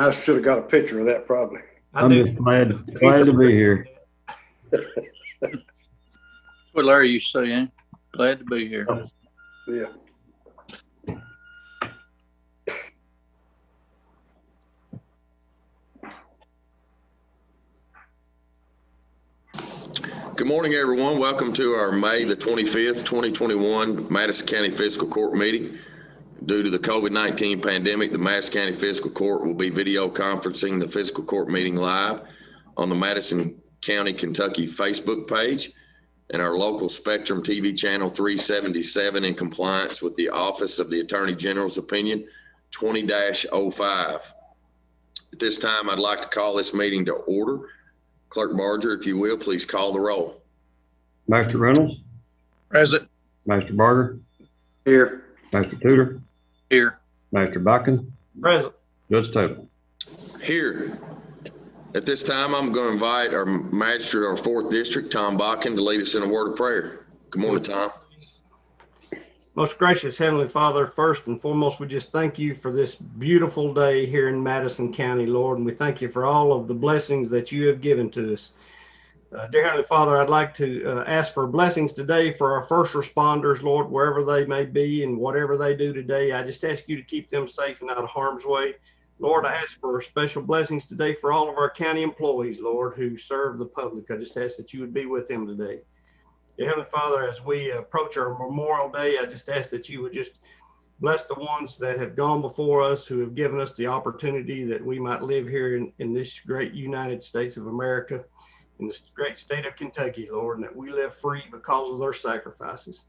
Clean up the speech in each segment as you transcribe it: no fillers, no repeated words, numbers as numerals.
I should have got a picture of that probably. I'm just glad to be here. What Larry used to say, eh? Glad to be here. Yeah. Good morning, everyone. Welcome to our May the 25th, 2021 Madison County Fiscal Court meeting. Due to the COVID-19 pandemic, the Madison County Fiscal Court will be video conferencing the Fiscal Court meeting live on the Madison County, Kentucky Facebook page and our local Spectrum TV channel 377 in compliance with the Office of the Attorney General's Opinion 20-05. At this time, I'd like to call this meeting to order. Clerk Barger, if you will, please call the roll. Master Reynolds? Present. Master Barger? Here. Master Tudor? Here. Master Bakken? Present. Judge Taylor? Here. At this time, I'm going to invite our magistrate, our 4th District, Tom Bakken, to lead us in a word of prayer. Good morning, Tom. Most gracious Heavenly Father, first and foremost, we just thank you for this beautiful day here in Madison County, Lord, and we thank you for all of the blessings that you have given to us. Dear Heavenly Father, I'd like to ask for blessings today for our first responders, Lord, wherever they may be and whatever they do today. I just ask you to keep them safe and out of harm's way. Lord, I ask for special blessings today for all of our county employees, Lord, who serve the public. I just ask that you would be with them today. Dear Heavenly Father, as we approach our Memorial Day, I just ask that you would just bless the ones that have gone before us, who have given us the opportunity that we might live here in this great United States of America, in this great state of Kentucky, Lord, and that we live free because of their sacrifices.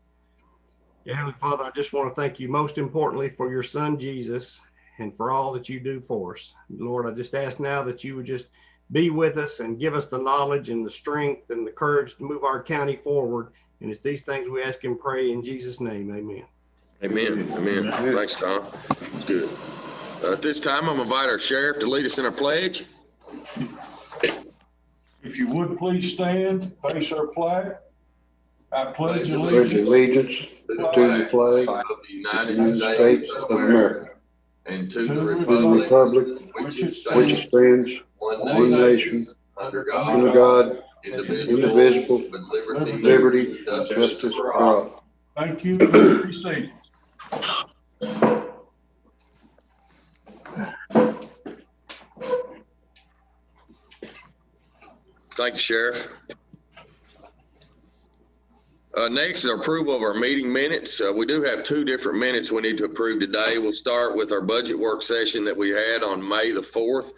Dear Heavenly Father, I just want to thank you most importantly for your son, Jesus, and for all that you do for us. Lord, I just ask now that you would just be with us and give us the knowledge and the strength and the courage to move our county forward. And it's these things we ask and pray in Jesus' name. Amen. Amen. Amen. Thanks, Tom. Good. At this time, I'm going to invite our sheriff to lead us in our pledge. If you would please stand, face our flag. I pledge Pledge allegiance to the flag of the United States of America and to the and the republic republic which it which stands, stands one nation under under God, God, indivisible, indivisible, with liberty and and justice for all. Thank you. Please be seated. Thank you, Sheriff. Next is our approval of our meeting minutes. We do have 2 different minutes we need to approve today. We'll start with our budget work session that we had on May the 4th,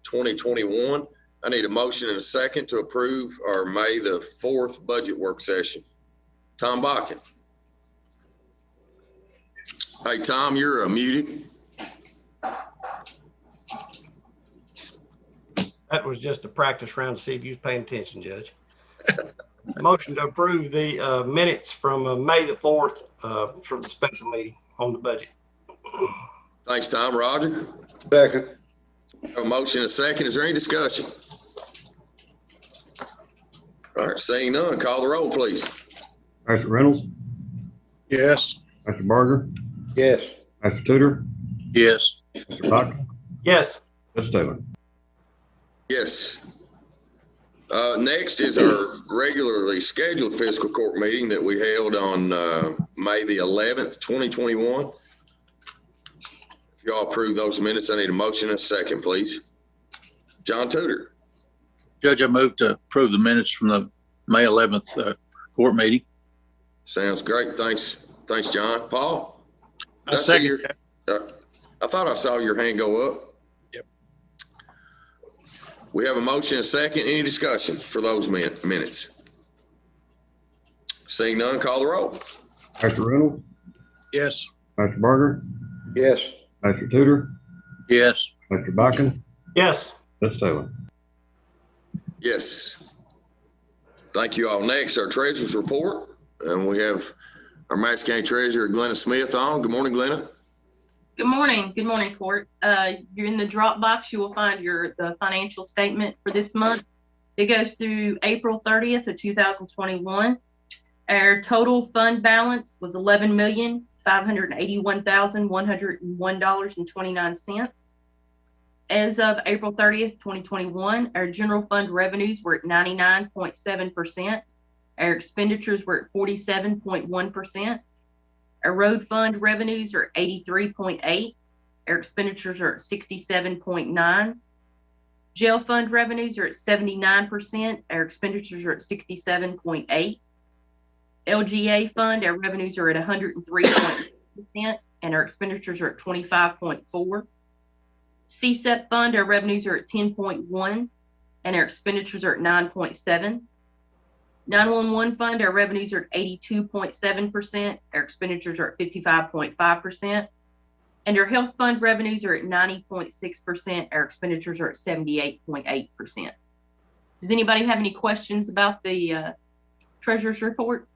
2021. I need a motion and a second to approve our May the 4th budget work session. Tom Bakken. Hey, Tom, you're muted. That was just a practice round to see if you was paying attention, Judge. Motion to approve the minutes from May the 4th for the special meeting on the budget. Thanks, Tom. Roger? Second. A motion and a second. Is there any discussion? All right, seeing none, call the roll, please. Master Reynolds? Yes. Master Barger? Yes. Master Tudor? Yes. Master Bakken? Yes. Judge Taylor? Yes. Next is our regularly scheduled fiscal court meeting that we held on May the 11th, 2021. If y'all approve those minutes, I need a motion and a second, please. John Tudor. Judge, I move to approve the minutes from the May 11th court meeting. Sounds great. Thanks. Thanks, John. Paul? I second. I thought I saw your hand go up. Yep. We have a motion and a second. Any discussion for those minutes? Seeing none, call the roll. Master Reynolds? Yes. Master Barger? Yes. Master Tudor? Yes. Master Bakken? Yes. Judge Taylor? Yes. Thank you all. Next, our treasurer's report. And we have our Madison County Treasurer, Glenna Smith, on. Good morning, Glenna. Good morning. Good morning, Court. You're in the Dropbox. You will find the financial statement for this month. It goes through April 30th of 2021. Our total fund balance was $11,581,101.29. As of April 30th, 2021, our general fund revenues were at 99.7%. Our expenditures were at 47.1%. Our road fund revenues are 83.8. Our expenditures are at 67.9. Jail fund revenues are at 79%. Our expenditures are at 67.8. LGA fund, our revenues are at 103.8%, and our expenditures are at 25.4. CSEP fund, our revenues are at 10.1, and our expenditures are at 9.7. 911 fund, our revenues are at 82.7%, our expenditures are at 55.5%. And our health fund revenues are at 90.6%, our expenditures are at 78.8%. Does anybody have any questions about the treasurer's report?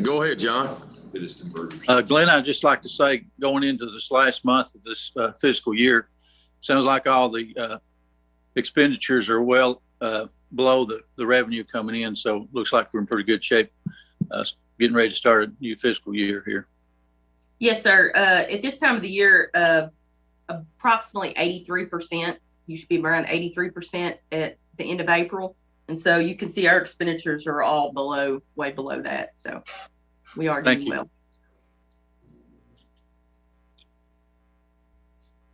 Go ahead, John. Glenn, I'd just like to say, going into this last month of this fiscal year, sounds like all the expenditures are well below the revenue coming in. So looks like we're in pretty good shape, getting ready to start a new fiscal year here. Yes, sir. At this time of the year, approximately 83%, you should be around 83% at the end of April. And so you can see our expenditures are all way below that. So we are doing well.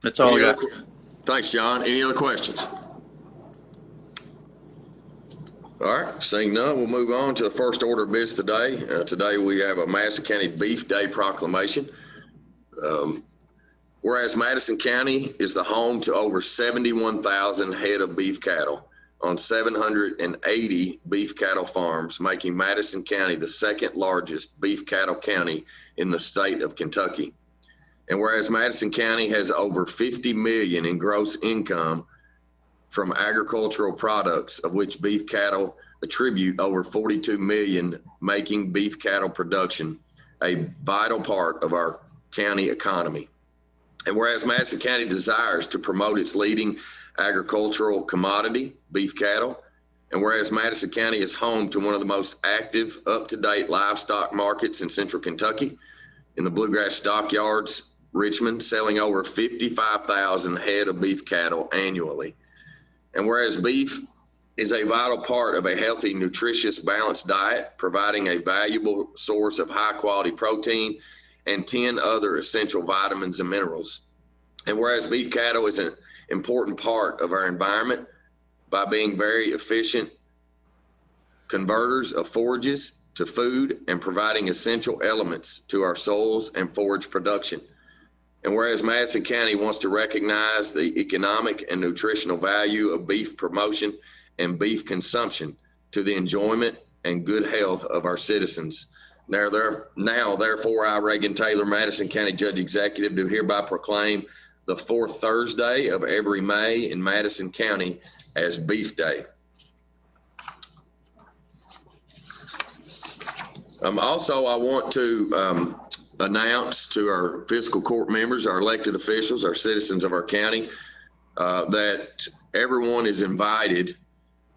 That's all I got. Thanks, John. Any other questions? All right, seeing none, we'll move on to the first order of business today. Today we have a Madison County Beef Day proclamation. Whereas Madison County is the home to over 71,000 head of beef cattle on 780 beef cattle farms, making Madison County the second largest beef cattle county in the state of Kentucky. And whereas Madison County has over 50 million in gross income from agricultural products, of which beef cattle attribute over 42 million, making beef cattle production a vital part of our county economy. And whereas Madison County desires to promote its leading agricultural commodity, beef cattle, and whereas Madison County is home to one of the most active, up-to-date livestock markets in central Kentucky, in the Bluegrass Stockyards, Richmond, selling over 55,000 head of beef cattle annually. And whereas beef is a vital part of a healthy, nutritious, balanced diet, providing a valuable source of high-quality protein and 10 other essential vitamins and minerals. And whereas beef cattle is an important part of our environment by being very efficient converters of forages to food and providing essential elements to our soils and forage production. And whereas Madison County wants to recognize the economic and nutritional value of beef promotion and beef consumption to the enjoyment and good health of our citizens. Now, therefore, I, Reagan Taylor, Madison County Judge Executive, do hereby proclaim the fourth Thursday of every May in Madison County as Beef Day. Also, I want to announce to our fiscal court members, our elected officials, our citizens of our county, that everyone is invited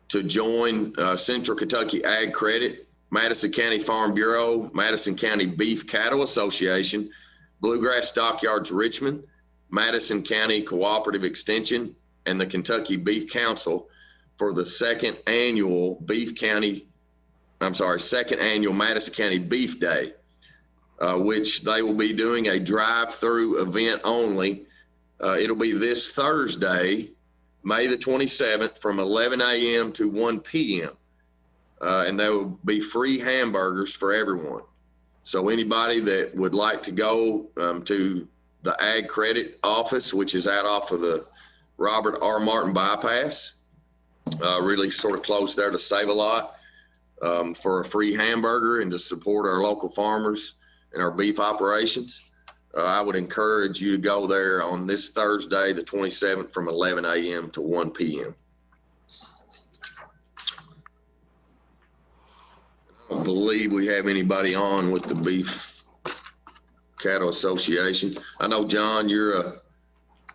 to join Central Kentucky Ag Credit, Madison County Farm Bureau, Madison County Beef Cattle Association, Bluegrass Stockyards Richmond, Madison County Cooperative Extension, and the Kentucky Beef Council for the second annual Madison County Beef Day, which they will be doing a drive-through event only. It'll be this Thursday, May the 27th, from 11 a.m. to 1 p.m. And there will be free hamburgers for everyone. So anybody that would like to go to the Ag Credit office, which is out off of the Robert R. Martin bypass, really sort of close there to Save-A-Lot, for a free hamburger and to support our local farmers and our beef operations. I would encourage you to go there on this Thursday, the 27th, from 11 a.m. to 1 p.m. I don't believe we have anybody on with the Beef Cattle Association. I know, John, you're a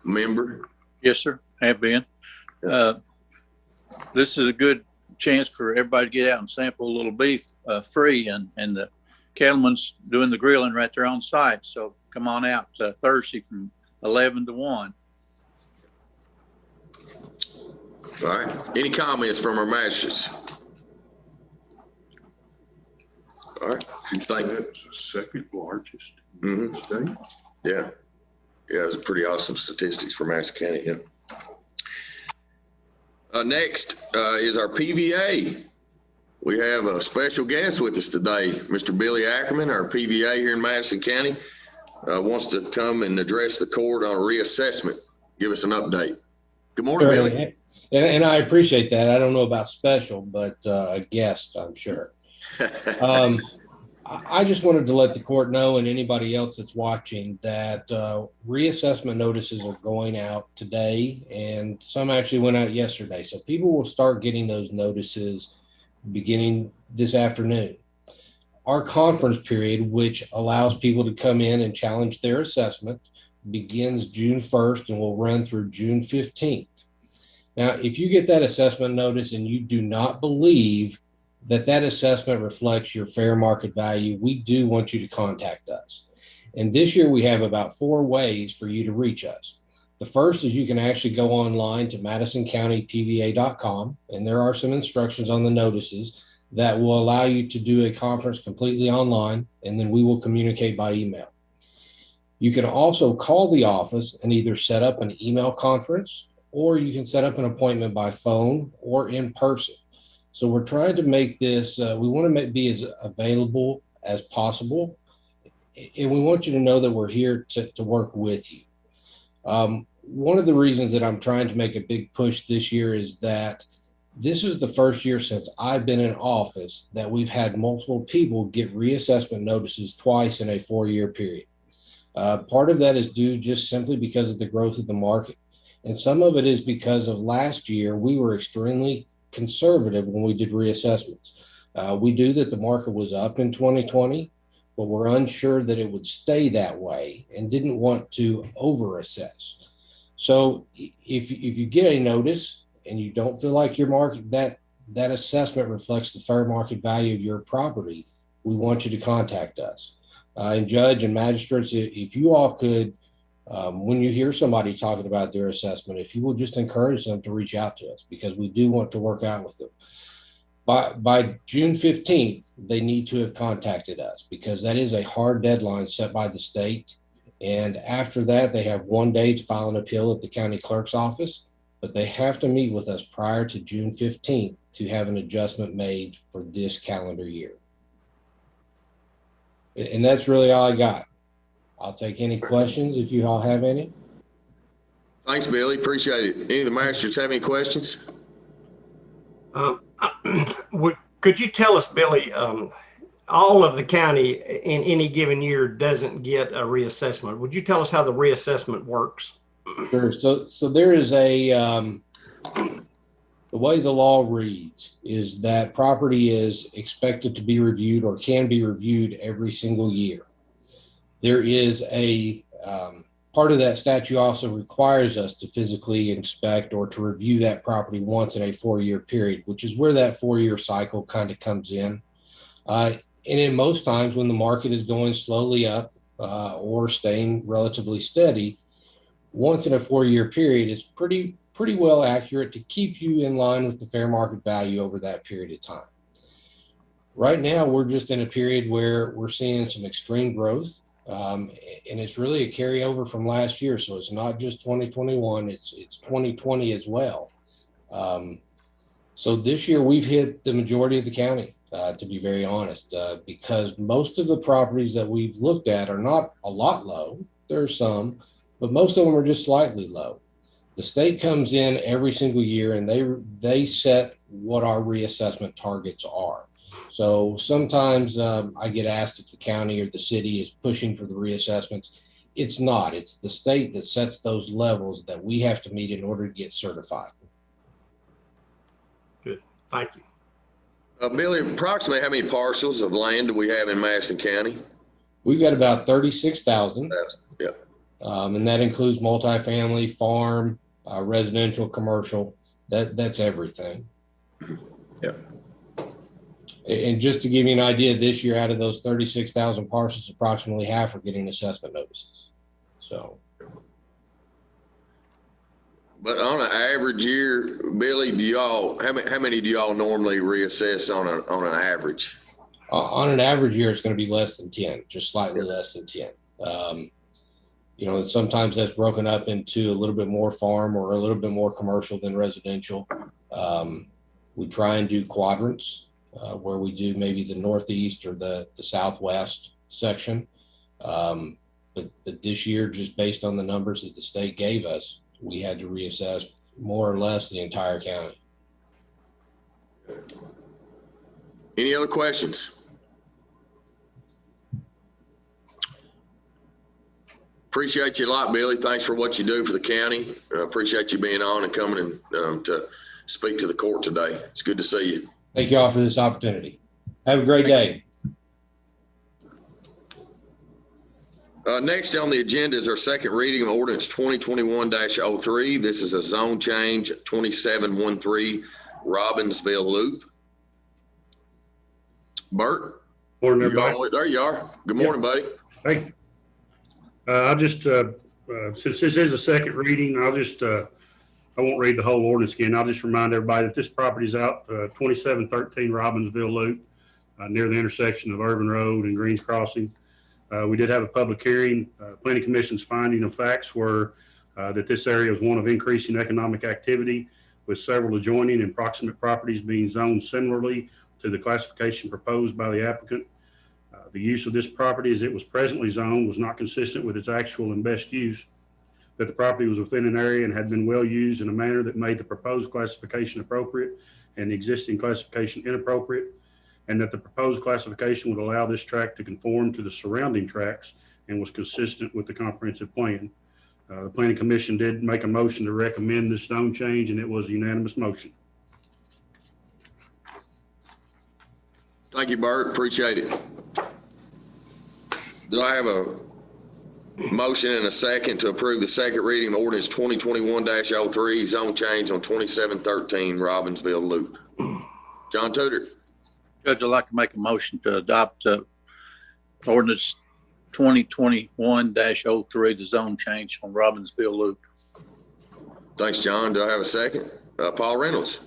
member. Yes, sir. Have been. This is a good chance for everybody to get out and sample a little beef free, and the Kettleman's doing the grilling right there on site. So come on out Thursday from 11 to 1. All right. Any comments from our magistrates? All right. You think? That's the second largest Mhm. in the state. Yeah. Yeah, it's pretty awesome statistics for Madison County. Yeah. Next is our PVA. We have a special guest with us today, Mr. Billy Ackerman, our PVA here in Madison County, wants to come and address the court on a reassessment. Give us an update. Good morning, Sure, Billy. and I appreciate that. I don't know about special, but a guest, I'm sure. I just wanted to let the court know and anybody else that's watching that reassessment notices are going out today, and some actually went out yesterday. So people will start getting those notices beginning this afternoon. Our conference period, which allows people to come in and challenge their assessment, begins June 1st and will run through June 15th. Now, if you get that assessment notice and you do not believe that that assessment reflects your fair market value, we do want you to contact us. And this year we have about 4 ways for you to reach us. The first is you can actually go online to MadisonCountyPVA.com, and there are some instructions on the notices that will allow you to do a conference completely online, and then we will communicate by email. You can also call the office and either set up an email conference, or you can set up an appointment by phone or in person. So we're trying to make this, we want to be as available as possible. And we want you to know that we're here to work with you. One of the reasons that I'm trying to make a big push this year is that this is the first year since I've been in office that we've had multiple people get reassessment notices twice in a 4-year period. Part of that is due just simply because of the growth of the market. And some of it is because of last year, we were extremely conservative when we did reassessments. We knew that the market was up in 2020, but we're unsure that it would stay that way and didn't want to overassess. So if you get a notice and you don't feel like your market, that assessment reflects the fair market value of your property, we want you to contact us. And judge and magistrates, if you all could, when you hear somebody talking about their assessment, if you will just encourage them to reach out to us, because we do want to work out with them. By June 15th, they need to have contacted us, because that is a hard deadline set by the state. And after that, they have 1 day to file an appeal at the county clerk's office, but they have to meet with us prior to June 15th to have an adjustment made for this calendar year. And that's really all I got. I'll take any questions if you all have any. Thanks, Billy. Appreciate it. Any of the magistrates have any questions? Could you tell us, Billy, all of the county in any given year doesn't get a reassessment. Would you tell us how the reassessment works? Sure. So there is the way the law reads is that property is expected to be reviewed or can be reviewed every single year. There is a part of that statute also requires us to physically inspect or to review that property once in a 4-year period, which is where that 4-year cycle kind of comes in. And in most times when the market is going slowly up or staying relatively steady, once in a 4-year period is pretty well accurate to keep you in line with the fair market value over that period of time. Right now, we're just in a period where we're seeing some extreme growth. And it's really a carryover from last year. So it's not just 2021, it's 2020 as well. So this year we've hit the majority of the county, to be very honest, because most of the properties that we've looked at are not a lot low. There are some, but most of them are just slightly low. The state comes in every single year and they set what our reassessment targets are. So sometimes I get asked if the county or the city is pushing for the reassessments. It's not. It's the state that sets those levels that we have to meet in order to get certified. Good. Thank you. Billy, approximately how many parcels of land do we have in Madison County? We've got about 36,000. Yeah. And that includes multifamily, farm, residential, commercial. That's everything. Yeah. And just to give you an idea, this year out of those 36,000 parcels, approximately half are getting assessment notices. So. But on an average year, Billy, how many do y'all normally reassess on an average? On an average year, it's going to be less than 10, just slightly less than 10. Sometimes that's broken up into a little bit more farm or a little bit more commercial than residential. We try and do quadrants where we do maybe the Northeast or the Southwest section. But this year, just based on the numbers that the state gave us, we had to reassess more or less the entire county. Any other questions? Appreciate you a lot, Billy. Thanks for what you do for the county. Appreciate you being on and coming and to speak to the court today. It's good to see you. Thank you all for this opportunity. Have a great day. Next on the agenda is our second reading of ordinance 2021-03. This is a zone change, 2713 Robbinsville Loop. Bert? Morning, everybody. There you are. Good morning, buddy. Hey, I'll just, since this is a second reading, I won't read the whole ordinance again. I'll just remind everybody that this property is out 2713 Robbinsville Loop near the intersection of Irvin Road and Greens Crossing. We did have a public hearing. Planning Commission's finding of facts were that this area is one of increasing economic activity with several adjoining and proximate properties being zoned similarly to the classification proposed by the applicant. The use of this property as it was presently zoned was not consistent with its actual and best use, that the property was within an area and had been well used in a manner that made the proposed classification appropriate and the existing classification inappropriate, and that the proposed classification would allow this tract to conform to the surrounding tracts and was consistent with the comprehensive plan. The Planning Commission did make a motion to recommend this zone change, and it was a unanimous motion. Thank you, Bert. Appreciate it. Do I have a motion and a second to approve the second reading of ordinance 2021-03 zone change on 2713 Robbinsville Loop? John Tudor. Judge, I'd like to make a motion to adopt ordinance 2021-03, the zone change on Robbinsville Loop. Thanks, John. Do I have a second? Paul Reynolds.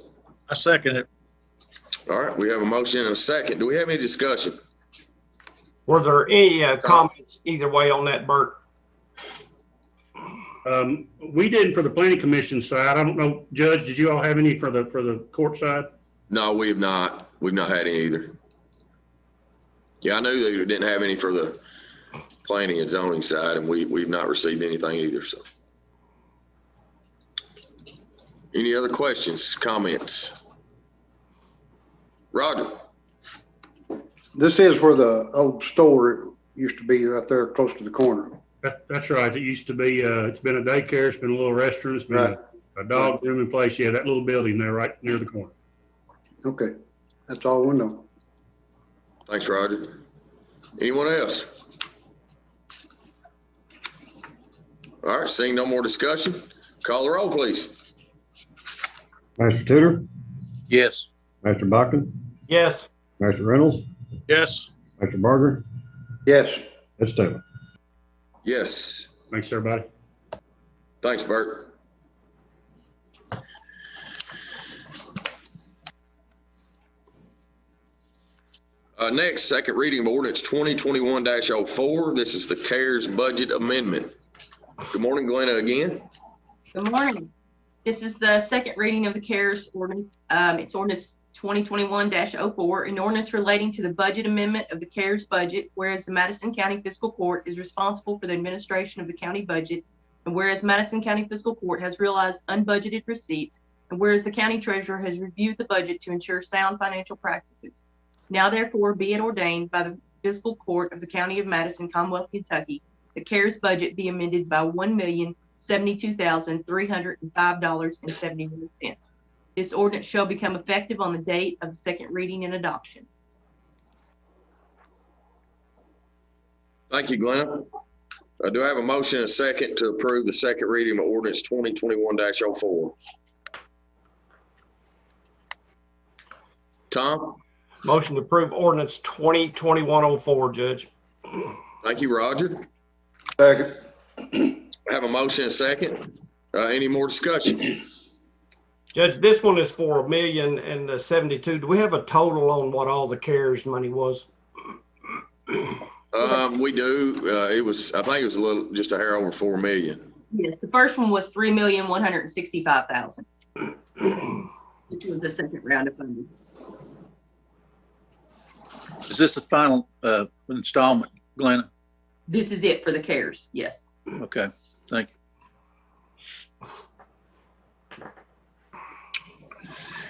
I second it. All right, we have a motion and a second. Do we have any discussion? Were there any comments either way on that, Bert? We didn't for the Planning Commission side. I don't know, Judge, did you all have any for the court side? No, we have not. We've not had any either. Yeah, I knew they didn't have any for the planning and zoning side, and we've not received anything either. So, any other questions, comments? Roger. This is where the old store used to be, right there close to the corner. That's right. It used to be, it's been a daycare, it's been a little restaurant, it's been Right. a dog grooming place. Yeah, that little building there right near the corner. Okay, that's all we know. Thanks, Roger. Anyone else? All right, seeing no more discussion, call the roll, please. Master Tudor, Yes. Master Buchan, Yes. Master Reynolds, Yes. Master Barger, Yes. Ms. Taylor. Yes. Thanks, everybody. Thanks, Bert. Next, second reading of ordinance 2021-04. This is the CARES budget amendment. Good morning, Glenna, again. Good morning. This is the second reading of the CARES ordinance. It's ordinance 2021-04, an ordinance relating to the budget amendment of the CARES budget, whereas the Madison County Fiscal Court is responsible for the administration of the county budget, and whereas Madison County Fiscal Court has realized unbudgeted receipts, and whereas the county treasurer has reviewed the budget to ensure sound financial practices. Now therefore be it ordained by the Fiscal Court of the County of Madison, Commonwealth, Kentucky, the CARES budget be amended by $1,072,305.71. This ordinance shall become effective on the date of the second reading and adoption. Thank you, Glenna. I do have a motion and a second to approve the second reading of ordinance 2021-04. Tom? Motion to approve ordinance 2021-04, Judge. Thank you, Roger. Second. I have a motion and a second. Any more discussion? Judge, this one is for $1,072,000. Do we have a total on what all the CARES money was? We do. I think it was just a hair over 4 million. Yes, the first one was $3,165,000. This was the second round of funding. Is this the final installment, Glenna? This is it for the CARES, yes. Okay, thank you.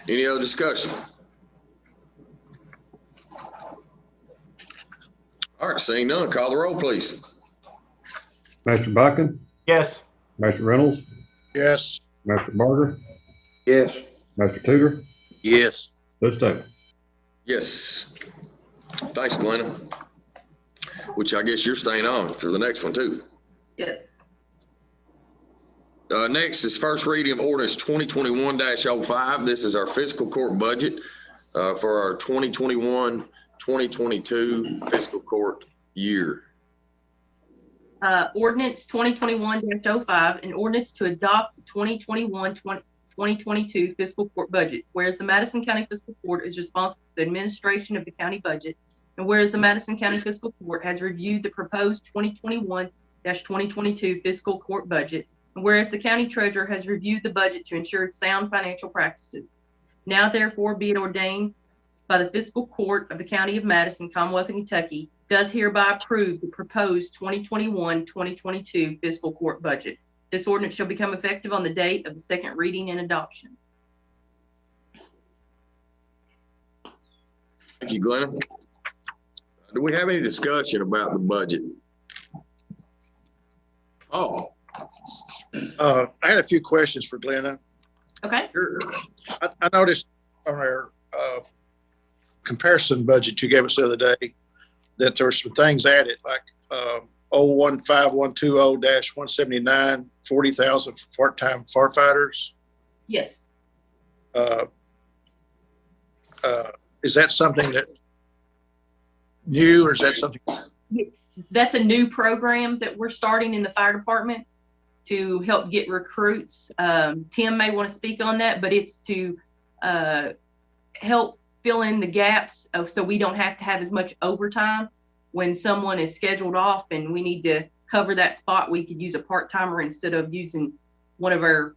Any other discussion? All right, seeing none, call the roll, please. Master Buchan, Yes. Master Reynolds, Yes. Master Barger, Yes. Master Tudor, Yes. Judge Taylor. Yes. Thanks, Glenna. Which I guess you're staying on for the next one too. Yes. Next is first reading of ordinance 2021-05. This is our fiscal court budget for our 2021-2022 fiscal court year. Ordinance 2021-05, an ordinance to adopt the 2021-2022 fiscal court budget. Whereas the Madison County Fiscal Court is responsible for the administration of the county budget, and whereas the Madison County Fiscal Court has reviewed the proposed 2021-2022 fiscal court budget, and whereas the county treasurer has reviewed the budget to ensure sound financial practices. Now therefore be it ordained by the fiscal court of the county of Madison, Commonwealth of Kentucky, does hereby approve the proposed 2021-2022 fiscal court budget. This ordinance shall become effective on the date of the second reading and adoption. Thank you, Glenna. Do we have any discussion about the budget? Oh, I had a few questions for Glenna. Okay. sure. I noticed on our comparison budget you gave us the other day that there were some things added, like 015120-179, 40,000 for part-time firefighters. Yes. Is that something that new, or is that something? That's a new program that we're starting in the fire department to help get recruits. Tim may want to speak on that, but it's to help fill in the gaps so we don't have to have as much overtime when someone is scheduled off and we need to cover that spot. We could use a part-timer instead of using one of our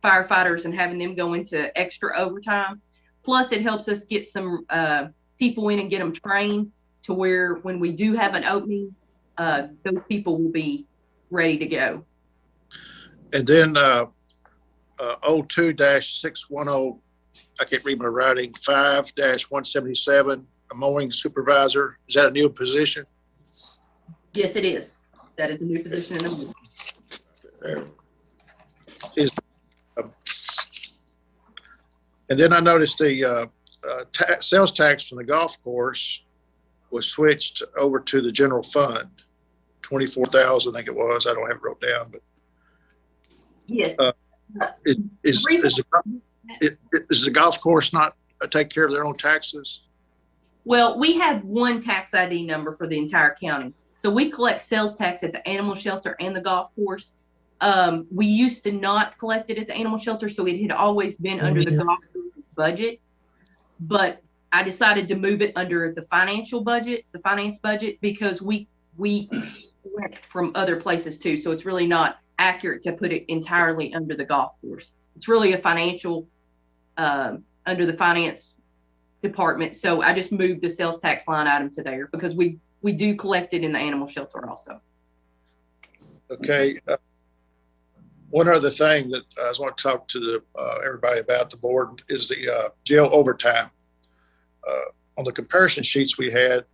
firefighters and having them go into extra overtime. Plus, it helps us get some people in and get them trained to where when we do have an opening, those people will be ready to go. And then 02-610, I can't read my writing, 5-177, a mowing supervisor. Is that a new position? Yes, it is. That is a new position in the movie. And then I noticed the sales tax from the golf course was switched over to the general fund. 24,000, I think it was. I don't have it wrote down, but Yes. is the golf course not take care of their own taxes? Well, we have one tax ID number for the entire county. So we collect sales tax at the animal shelter and the golf course. We used to not collect it at the animal shelter, so it had always been under the golf course budget. But I decided to move it under the finance budget, because we collect from other places too. So it's really not accurate to put it entirely under the golf course. It's really a financial under the finance department. So I just moved the sales tax line item to there because we do collect it in the animal shelter also. Okay. One other thing that I want to talk to everybody about, the board, is the jail overtime. On the comparison sheets we had,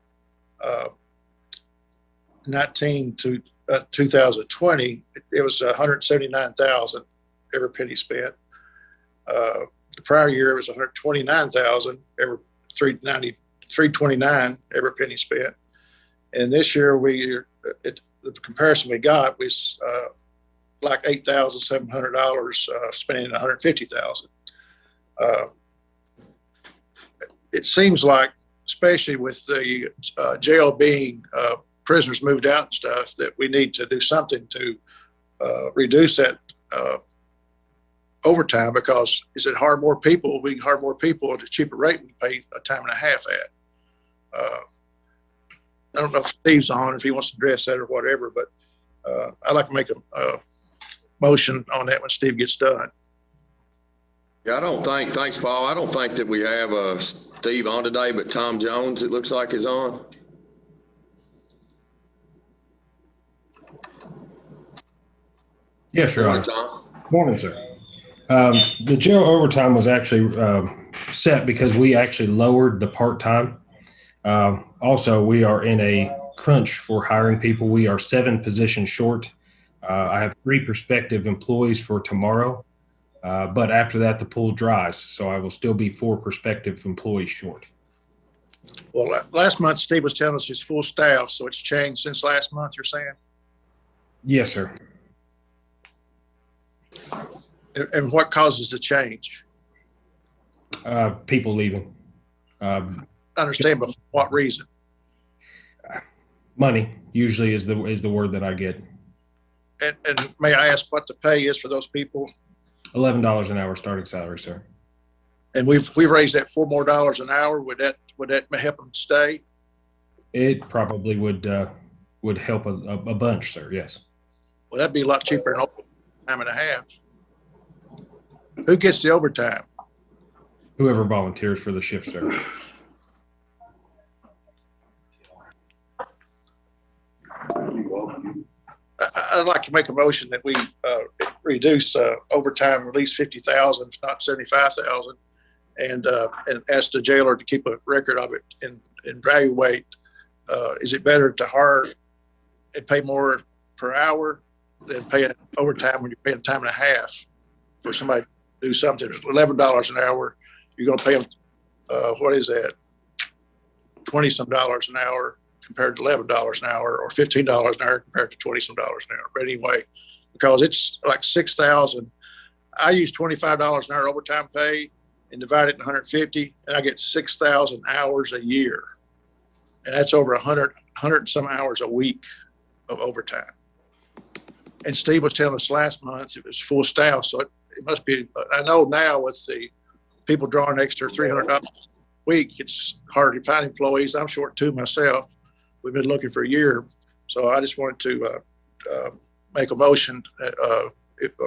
19 to 2020, it was 179,000 every penny spent. The prior year it was 129,000 every 329 every penny spent. And this year the comparison we got was like $8,700 spending 150,000. it seems like, especially with the jail being prisoners moved out and stuff, that we need to do something to reduce that overtime, because is it hire more people? We can hire more people at a cheaper rate we pay a time and a half at. I don't know if Steve's on, if he wants to address that or whatever, but I'd like to make a motion on that when Steve gets done. Yeah, thanks, Paul. I don't think that we have Steve on today, but Tom Jones, it looks like, is on. Yes, Your Honor. Morning, Tom. Morning, sir. The jail overtime was actually set because we actually lowered the part-time. Also, we are in a crunch for hiring people. We are 7 positions short. I have 3 prospective employees for tomorrow, but after that, the pool dries. So I will still be 4 prospective employees short. Well, last month, Steve was telling us he's full staff, so it's changed since last month, you're saying? Yes, sir. And what causes the change? People leaving. I understand, but for what reason? Money usually is the word that I get. And may I ask what the pay is for those people? $11 an hour starting salary, sir. And we've raised that $4 more an hour. Would that help them stay? It probably would help a bunch, sir. Yes. Well, that'd be a lot cheaper than time and a half. Who gets the overtime? Whoever volunteers for the shift, sir. I'd like to make a motion that we reduce overtime at least 50,000, if not 75,000, and ask the jailer to keep a record of it and evaluate. Is it better to hire and pay more per hour than paying overtime when you're paying time and a half for somebody to do something? $11 an hour, you're going to pay them, what is that? $20-some an hour compared to $11 an hour, or $15 an hour compared to $20-some an hour. But anyway, because it's like 6,000, I use $25 an hour overtime pay and divide it in 150, and I get 6,000 hours a year. And that's over 100 some hours a week of overtime. And Steve was telling us last month it was full staff, so it must be. I know now with the people drawing extra $300 a week, it's hard to find employees. I'm short 2 myself. We've been looking for a year, so I just wanted to make a motion. I don't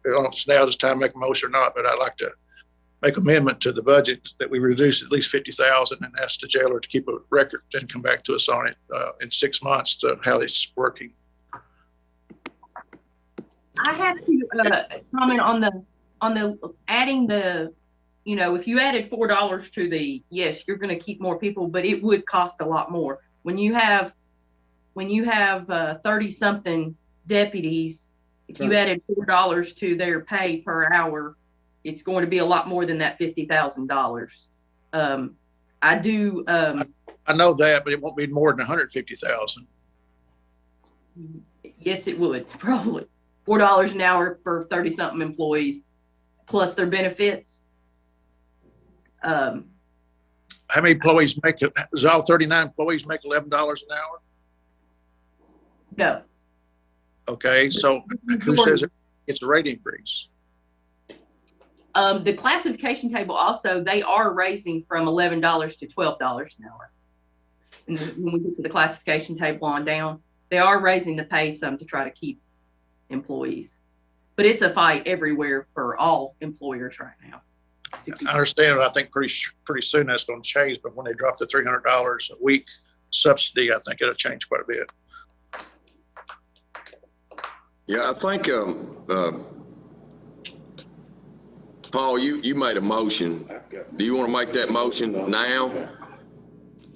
know if now this time to make a motion or not, but I'd like to make amendment to the budget that we reduce at least 50,000 and ask the jailer to keep a record and come back to us on it in 6 months to how it's working. I have to comment on the adding the, if you added $4 to the, yes, you're going to keep more people, but it would cost a lot more. When you have 30 something deputies, if you added $4 to their pay per hour, it's going to be a lot more than that $50,000. I do. I know that, but it won't be more than 150,000. Yes, it would probably. $4 an hour for 30 something employees plus their benefits. How many employees make it? Does all 39 employees make $11 an hour? No. Okay, so who says it's a rate increase? The classification table also, they are raising from $11 to $12 an hour. And when we get to the classification table on down, they are raising the pay some to try to keep employees. But it's a fight everywhere for all employers right now. I understand. I think pretty soon that's going to change. But when they drop the $300 a week subsidy, I think it'll change quite a bit. Yeah, I think, Paul, you made a motion. Do you want to make that motion now?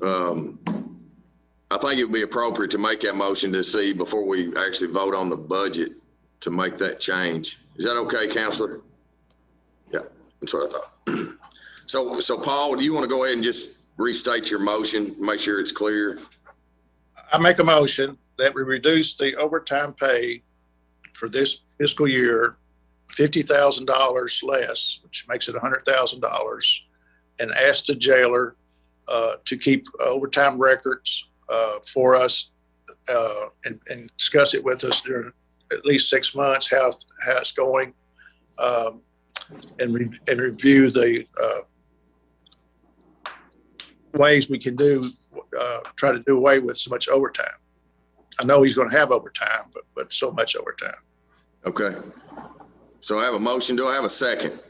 I think it would be appropriate to make that motion to see before we actually vote on the budget to make that change. Is that okay, Counselor? Yeah, that's what I thought. So Paul, do you want to go ahead and just restate your motion, make sure it's clear? I make a motion that we reduce the overtime pay for this fiscal year $50,000 less, which makes it $100,000, and ask the jailer to keep overtime records for us and discuss it with us during at least 6 months, how it's going, and review the ways we can try to do away with so much overtime. I know he's going to have overtime, but so much overtime. Okay. So I have a motion. Do I have a second?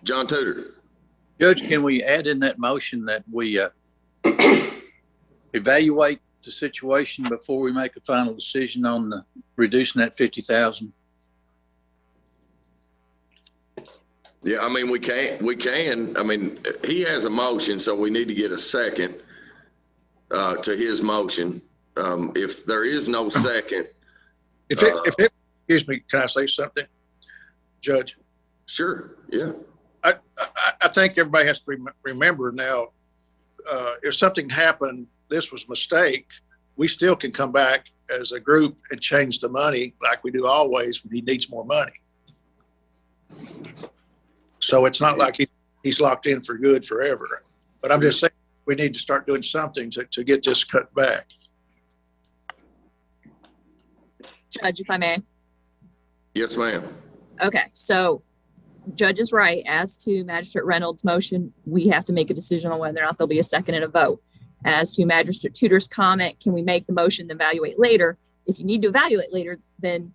John Tudor. Judge, can we add in that motion that we evaluate the situation before we make a final decision on reducing that 50,000? Yeah, I mean, we can. I mean, he has a motion, so we need to get a second to his motion. If there is no second. Excuse me, can I say something, Judge? Sure, yeah. I think everybody has to remember now, if something happened, this was a mistake, we still can come back as a group and change the money like we do always when he needs more money. So it's not like he's locked in for good forever. But I'm just saying we need to start doing something to get this cut back. Judge, if I may. Yes, ma'am. Okay, so Judge is right. As to Magistrate Reynolds' motion, we have to make a decision on whether or not there'll be a second and a vote. As to Magistrate Tudor's comment, can we make the motion and evaluate later? If you need to evaluate later, then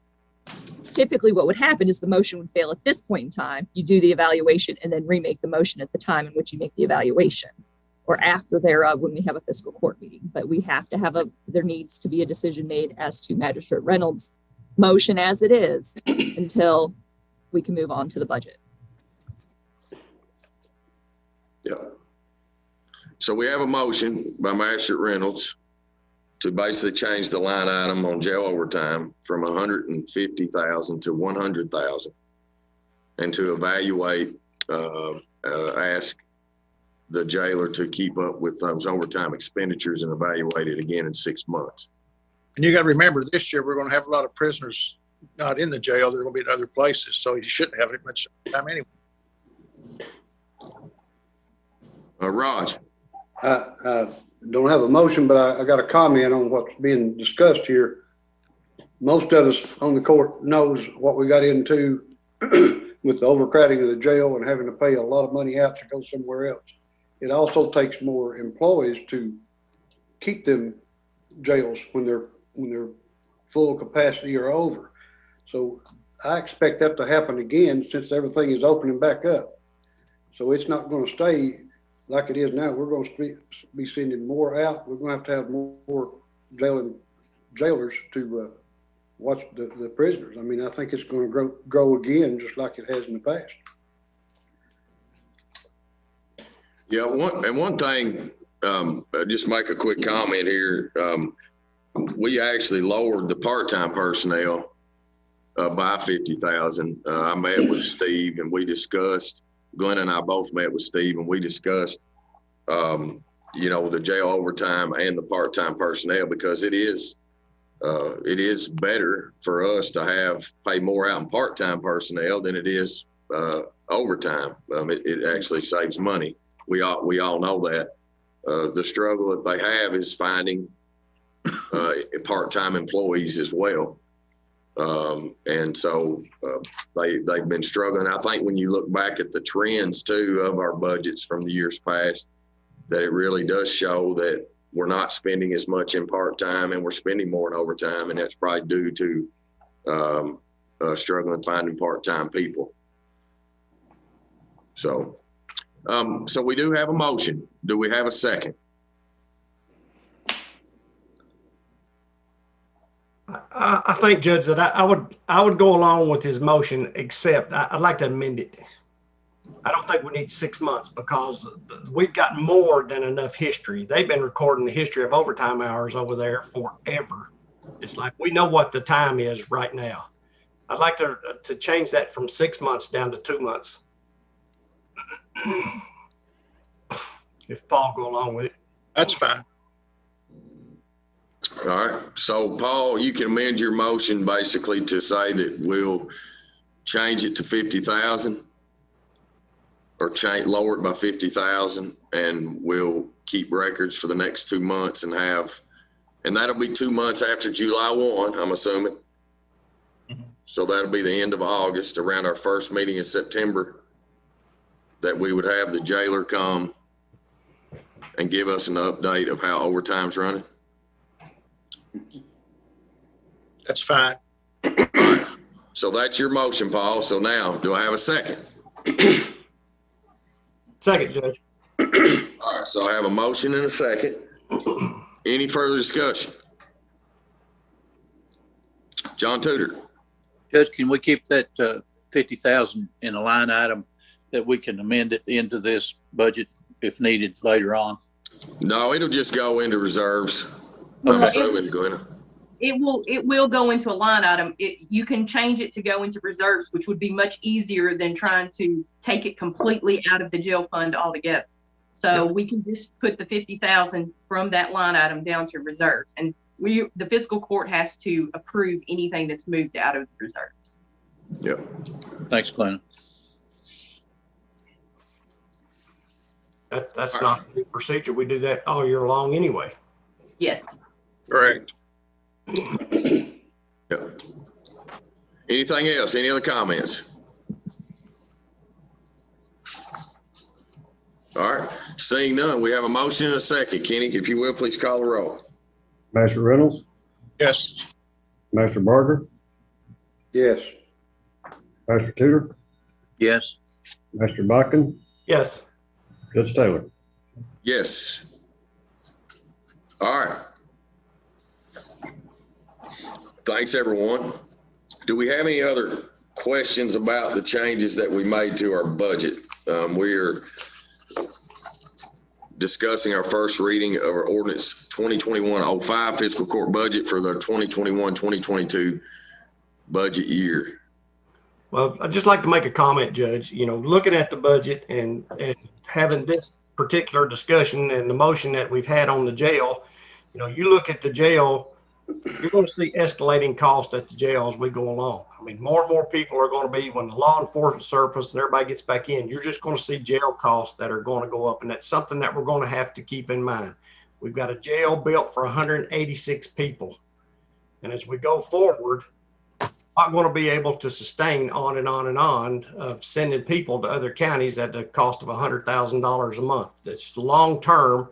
typically what would happen is the motion would fail at this point in time. You do the evaluation and then remake the motion at the time in which you make the evaluation, or after thereof when we have a fiscal court meeting. But we have to there needs to be a decision made as to Magistrate Reynolds' motion as it is until we can move on to the budget. Yeah. So we have a motion by Magistrate Reynolds to basically change the line item on jail overtime from 150,000 to 100,000, and to evaluate, ask the jailer to keep up with those overtime expenditures and evaluate it again in 6 months. And you got to remember, this year we're going to have a lot of prisoners not in the jail. They're going to be in other places, so you shouldn't have it much time anyway. Raj. I don't have a motion, but I got a comment on what's being discussed here. Most of us on the court knows what we got into with the overcrowding of the jail and having to pay a lot of money out to go somewhere else. It also takes more employees to keep them jails when they're full capacity or over. So I expect that to happen again since everything is opening back up. So it's not going to stay like it is now. We're going to be sending more out. We're going to have more jailers to watch the prisoners. I mean, I think it's going to grow again, just like it has in the past. Yeah, one thing, just make a quick comment here. We actually lowered the part-time personnel by 50,000. I met with Steve and we discussed, Glenn and I both met with Steve and we discussed, the jail overtime and the part-time personnel, because it is better for us to pay more out in part-time personnel than it is overtime. It actually saves money. We all know that. The struggle that they have is finding part-time employees as well. And so they've been struggling. I think when you look back at the trends too of our budgets from the years past, that it really does show that we're not spending as much in part-time and we're spending more in overtime. And that's probably due to struggling finding part-time people. So we do have a motion. Do we have a second? I think, Judge, that I would go along with his motion, except I'd like to amend it. I don't think we need 6 months because we've got more than enough history. They've been recording the history of overtime hours over there forever. It's like we know what the time is right now. I'd like to change that from 6 months down to 2 months. If Paul go along with it. That's fine. All right. So Paul, you can amend your motion basically to say that we'll change it to 50,000 or lower it by 50,000, and we'll keep records for the next 2 months and that'll be 2 months after July 1, I'm assuming. So that'll be the end of August, around our first meeting in September, that we would have the jailer come and give us an update of how overtime's running. That's fine. All right. So that's your motion, Paul. So now, do I have a second? Second, Judge. All right. So I have a motion and a second. Any further discussion? John Tudor. Judge, can we keep that 50,000 in a line item that we can amend it into this budget if needed later on? No, it'll just go into reserves. Well, I'm assuming, Glenna. It will go into a line item. You can change it to go into reserves, which would be much easier than trying to take it completely out of the jail fund altogether. So we can just put the 50,000 from that line item down to reserves, and the fiscal court has to approve anything that's moved out of the reserves. Yep. Thanks, Glenn. That's not the procedure. We do that all year long anyway. Yes. Correct. Yep. Anything else? Any other comments? All right. Seeing none, we have a motion and a second. Kenny, if you will, please call the roll. Master Reynolds, Yes. Master Barger, Yes. Master Tudor, Yes. Master Botkin, Yes. Judge Taylor. Yes. All right. Thanks, everyone. Do we have any other questions about the changes that we made to our budget? We're discussing our first reading of our ordinance 2021-05 fiscal court budget for the 2021-2022 budget year. Well, I'd just like to make a comment, Judge. You know, looking at the budget and having this particular discussion and the motion that we've had on the jail, you know, you look at the jail, you're going to see escalating costs at the jail as we go along. I mean, more and more people are going to be, when the law enforcement surface and everybody gets back in, you're just going to see jail costs that are going to go up. And that's something that we're going to have to keep in mind. We've got a jail built for 186 people. And as we go forward, not going to be able to sustain on and on and on of sending people to other counties at the cost of $100,000 a month. That's long term,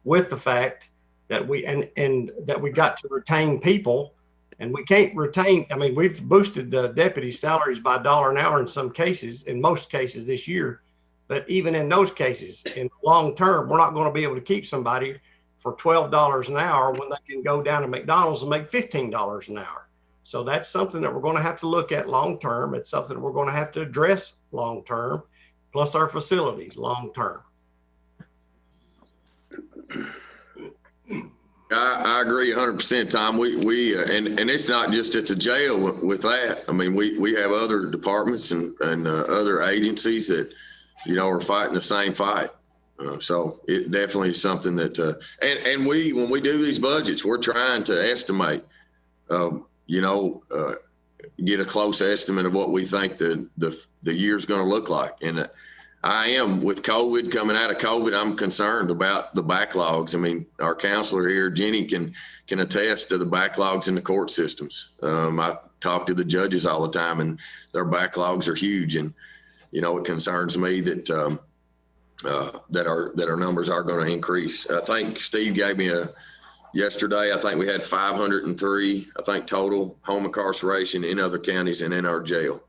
with the fact that we and that we got to retain people, and we can't retain. I mean, we've boosted the deputy salaries by $1 an hour in some cases, in most cases this year. But even in those cases, in the long term, we're not going to be able to keep somebody for $12 an hour when they can go down to McDonald's and make $15 an hour. So that's something that we're going to have to look at long term. It's something we're going to have to address long term, plus our facilities long term. I agree 100%, Tom. And it's not just at the jail with that. I mean, we have other departments and other agencies that, you know, are fighting the same fight. So it definitely is something that, and when we do these budgets, we're trying to estimate, get a close estimate of what we think the year's going to look like. And I am, with COVID, coming out of COVID, I'm concerned about the backlogs. I mean, our counselor here, Jenny, can attest to the backlogs in the court systems. I talk to the judges all the time, and their backlogs are huge. And, you know, it concerns me that that our numbers are going to increase. I think Steve gave me yesterday, I think we had 503, I think, total home incarceration in other counties and in our jail.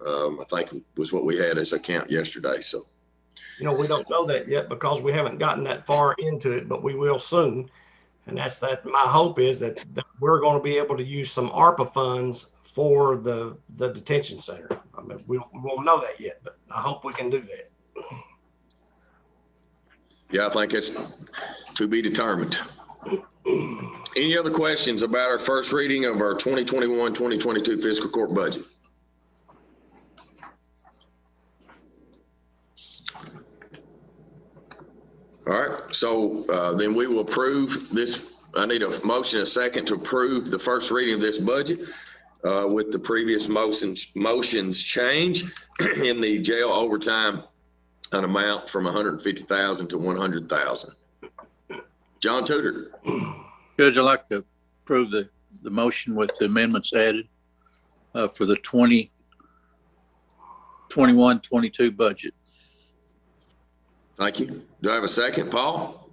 I think was what we had as a count yesterday. So, you know, we don't know that yet because we haven't gotten that far into it, but we will soon. And that's that. My hope is that we're going to be able to use some ARPA funds for the detention center. I mean, we won't know that yet, but I hope we can do that. Yeah, I think it's to be determined. Any other questions about our first reading of our 2021-2022 fiscal court budget? All right, so then we will approve this I need a motion and a second to approve the first reading of this budget with the previous motions change in the jail overtime an amount from 150,000 to 100,000. John Tudor. Judge, I'd like to approve the motion with the amendments added for the 2021-22 budget. Thank you. Do I have a second, Paul?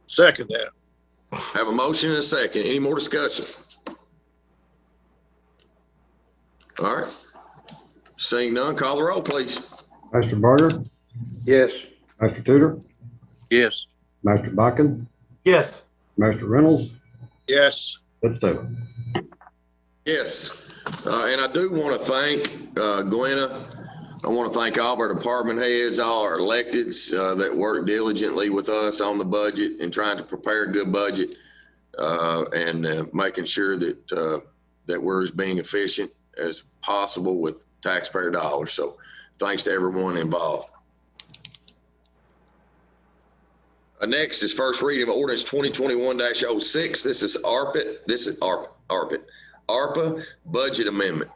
Second that. Have a motion and a second. Any more discussion? All right. Seeing none, call the roll, please. Master Barger, Yes. Master Tudor, Yes. Master Botkin, Yes. Master Reynolds, Yes. Judge Taylor. Yes. And I do want to thank Glenna. I want to thank all of our department heads, all our electeds that work diligently with us on the budget and trying to prepare a good budget and making sure that that we're as being efficient as possible with taxpayer dollars. So thanks to everyone involved. Next is first reading of ordinance 2021-06. This is ARPA budget amendment.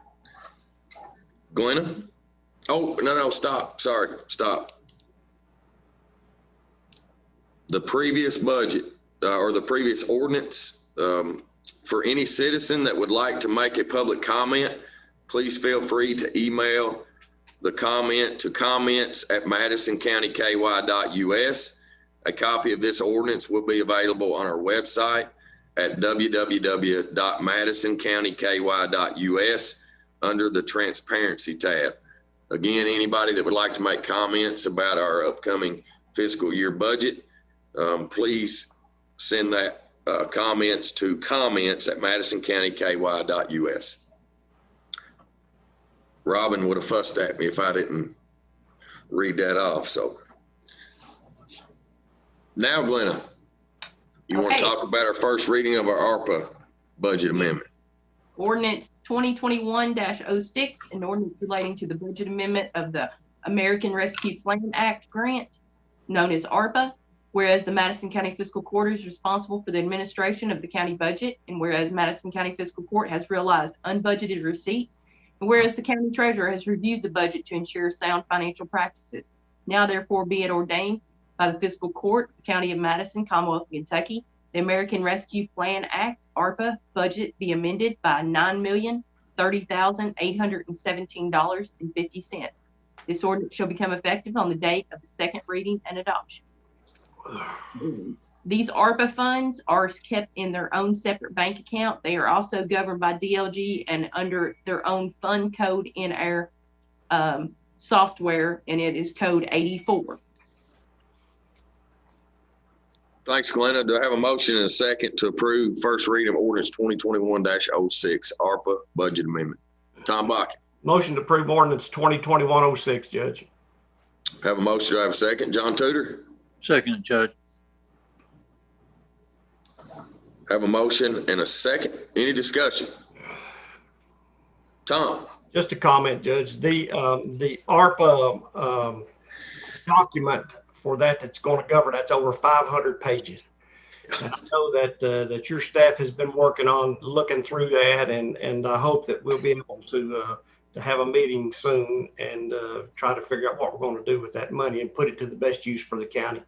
Glenna? Oh, no, stop. Sorry, stop. The previous budget or the previous ordinance, for any citizen that would like to make a public comment, please feel free to email the comment to comments@madisoncountyky.us. A copy of this ordinance will be available on our website at www.madisoncountyky.us under the transparency tab. Again, anybody that would like to make comments about our upcoming fiscal year budget, please send that comments to comments@madisoncountyky.us. Robin would have fussed at me if I didn't read that off. So now, Glenna, you want to talk about our first reading of our ARPA budget amendment? Ordinance 2021-06, an ordinance relating to the budget amendment of the American Rescue Plan Act grant, known as ARPA. Whereas the Madison County Fiscal Court is responsible for the administration of the county budget, and whereas Madison County Fiscal Court has realized unbudgeted receipts, and whereas the county treasurer has reviewed the budget to ensure sound financial practices. Now therefore be it ordained by the Fiscal Court, the County of Madison, Commonwealth of Kentucky, the American Rescue Plan Act, ARPA budget be amended by $9,030,817.50. This ordinance shall become effective on the date of the second reading and adoption. These ARPA funds are kept in their own separate bank account. They are also governed by DLG and under their own fund code in our software, and it is code 84. Thanks, Glenna. Do I have a motion and a second to approve first reading of ordinance 2021-06 ARPA budget amendment? Tom Bach. Motion to approve ordinance 2021-06, Judge. Have a motion. Do I have a second? John Tudor. Second, Judge. Have a motion and a second. Any discussion? Tom. Just a comment, Judge. The ARPA document for that's going to govern, that's over 500 pages. And I know that your staff has been working on looking through that, and I hope that we'll be able to have a meeting soon and try to figure out what we're going to do with that money and put it to the best use for the county.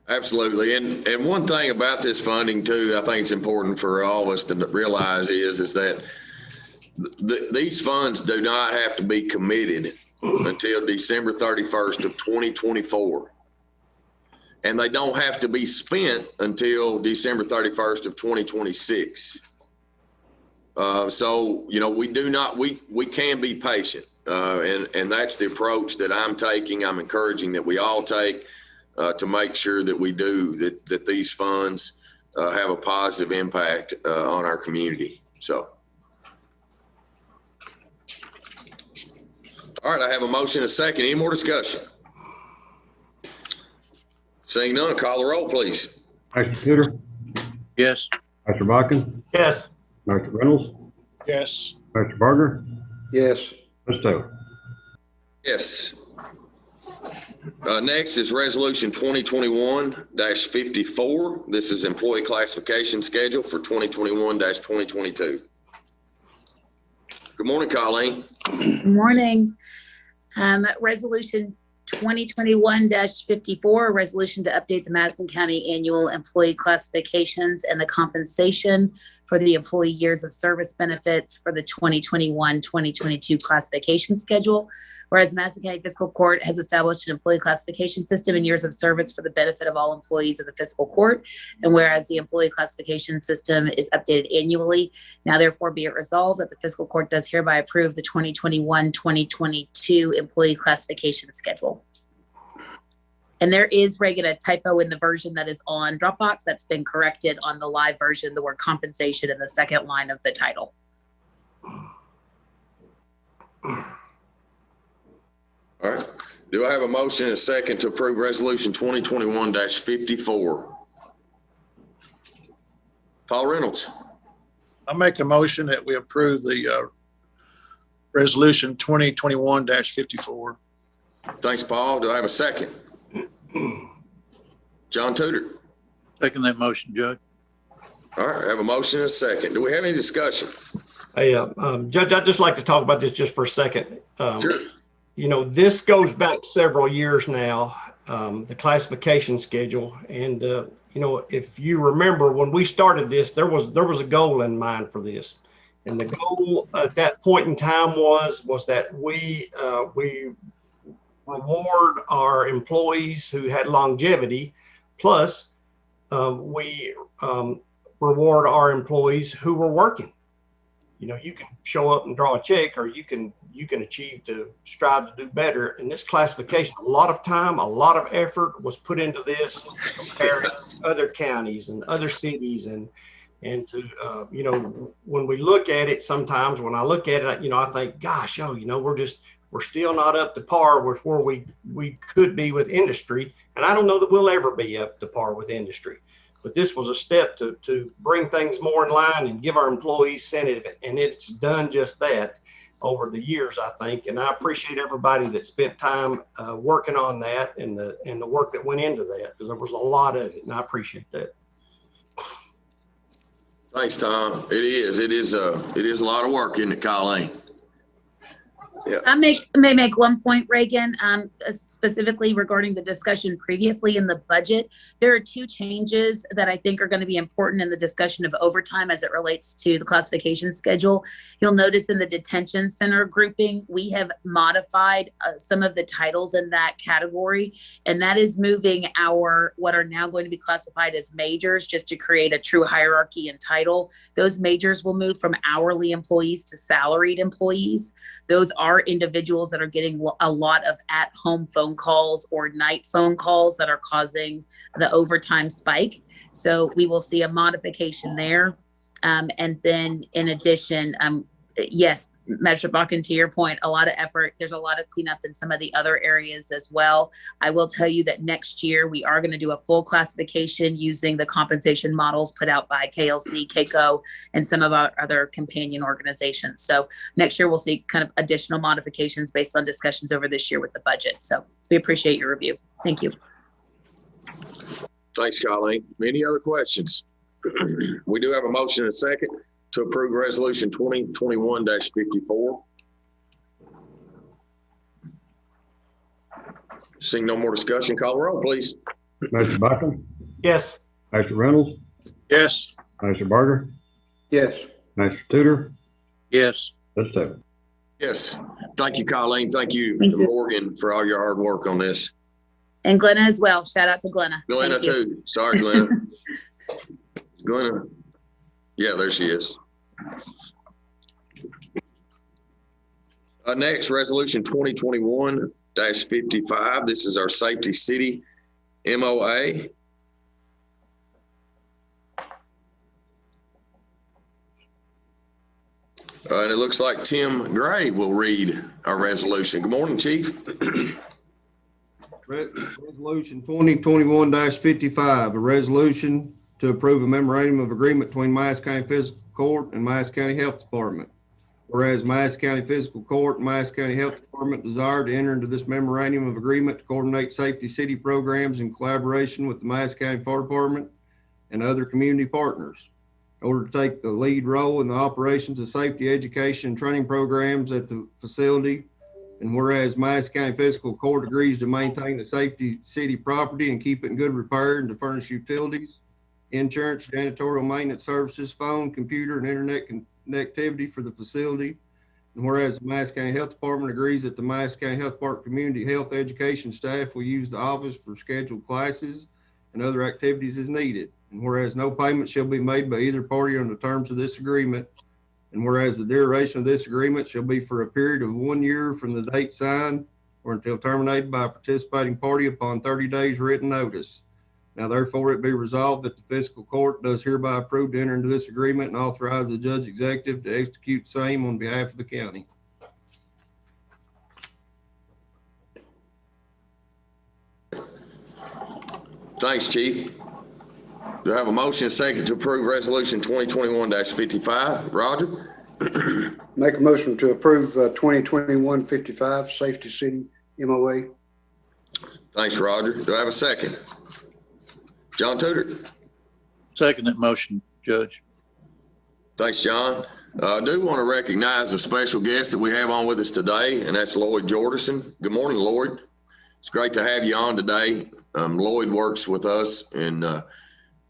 Absolutely. And one thing about this funding too, I think it's important for all of us to realize is that these funds do not have to be committed until December 31st of 2024. And they don't have to be spent until December 31st of 2026. So, you know, we can be patient. And that's the approach that I'm taking. I'm encouraging that we all take to make sure that we do, that these funds have a positive impact on our community. So. All right, I have a motion and a second. Any more discussion? Seeing none, call the roll, please. Master Tudor, Yes. Master Botkin, Yes. Master Reynolds, Yes. Master Barger, Yes. Judge Taylor. Yes. Next is Resolution 2021-54. This is employee classification schedule for 2021-2022. Good morning, Colleen. Good morning. Resolution 2021-54, a resolution to update the Madison County annual employee classifications and the compensation for the employee years of service benefits for the 2021-2022 classification schedule. Whereas Madison County Fiscal Court has established an employee classification system and years of service for the benefit of all employees of the fiscal court. And whereas the employee classification system is updated annually, now therefore be it resolved that the fiscal court does hereby approve the 2021-2022 employee classification schedule. And there is, Reagan, a typo in the version that is on Dropbox that's been corrected on the live version, the word compensation in the second line of the title. All right. Do I have a motion and a second to approve Resolution 2021-54? Paul Reynolds. I make a motion that we approve the resolution 2021-54. Thanks, Paul. Do I have a second? John Tudor. Second that motion, Judge. All right. I have a motion and a second. Do we have any discussion? Hey, Judge, I'd just like to talk about this just for a second. Sure. You know, this goes back several years now, the classification schedule. And, you know, if you remember when we started this, there was a goal in mind for this. And the goal at that point in time was that we reward our employees who had longevity, plus we reward our employees who were working. You know, you can show up and draw a check, or you can achieve to strive to do better. In this classification, a lot of time, a lot of effort was put into this compared to other counties and other cities, and to you know, when we look at it, sometimes when I look at it, you know, I think, gosh, oh, you know, we're still not up to par with where we could be with industry, and I don't know that we'll ever be up to par with industry. But this was a step to bring things more in line and give our employees incentive, and it's done just that over the years, I think. And I appreciate everybody that spent time working on that and the work that went into that, because there was a lot of it, and I appreciate that. Thanks, Tom. It is a lot of work, isn't it, Colleen? Yeah. I may make one point, Reagan, specifically regarding the discussion previously in the budget. There are two changes that I think are going to be important in the discussion of overtime as it relates to the classification schedule. You'll notice in the detention center grouping, we have modified some of the titles in that category, and that is moving what are now going to be classified as majors, just to create a true hierarchy and title. Those majors will move from hourly employees to salaried employees. Those are individuals that are getting a lot of at-home phone calls or night phone calls that are causing the overtime spike. So we will see a modification there. And then in addition, yes, Magistrate Bakken, to your point, a lot of effort. There's a lot of cleanup in some of the other areas as well. I will tell you that next year we are going to do a full classification using the compensation models put out by KLC, KCO, and some of our other companion organizations. So next year we'll see kind of additional modifications based on discussions over this year with the budget. So we appreciate your review. Thank you. Thanks, Colleen. Any other questions? We do have a motion and a second to approve Resolution 2021-54. Seeing no more discussion, call the roll, please. Magistrate Bakken? Yes. Magistrate Reynolds? Yes. Magistrate Barger? Yes. Magistrate Tudor? Yes. That's seven. Yes. Thank you, Colleen. Thank you, Thank you. Morgan, for all your hard work on this. And Glenna as well. Shout out to Glenna. Glenna, Thank you. too. Sorry, Glenna. Glenna. Yeah, there she is. Next, Resolution 2021-55. This is our Safety City MOA. And it looks like Tim Gray will read our resolution. Good morning, Chief. Resolution 2021-55, a resolution to approve a memorandum of agreement between Madison County Fiscal Court and Madison County Health Department. Whereas Madison County Fiscal Court and Madison County Health Department desire to enter into this memorandum of agreement to coordinate safety city programs in collaboration with the Madison County Fire Department and other community partners in order to take the lead role in the operations of safety education and training programs at the facility. And whereas Madison County Fiscal Court agrees to maintain the safety city property and keep it in good repair and to furnish utilities, insurance, janitorial maintenance services, phone, computer, and internet connectivity for the facility. And whereas the Madison County Health Department agrees that the Madison County Health Department community health education staff will use the office for scheduled classes and other activities as needed. And whereas no payment shall be made by either party on the terms of this agreement. And whereas the duration of this agreement shall be for a period of 1 year from the date signed or until terminated by a participating party upon 30 days written notice. Now therefore it be resolved that the fiscal court does hereby approve to enter into this agreement and authorize the judge executive to execute same on behalf of the county. Thanks, Chief. Do I have a motion and second to approve resolution 2021-55? Roger? Make a motion to approve 2021-55 Safety City MOA. Thanks, Roger. Do I have a second? John Tudor? Second that motion, Judge. Thanks, John. I do want to recognize a special guest that we have on with us today, and that's Lloyd Jordison. Good morning, Lloyd. It's great to have you on today. Lloyd works with us and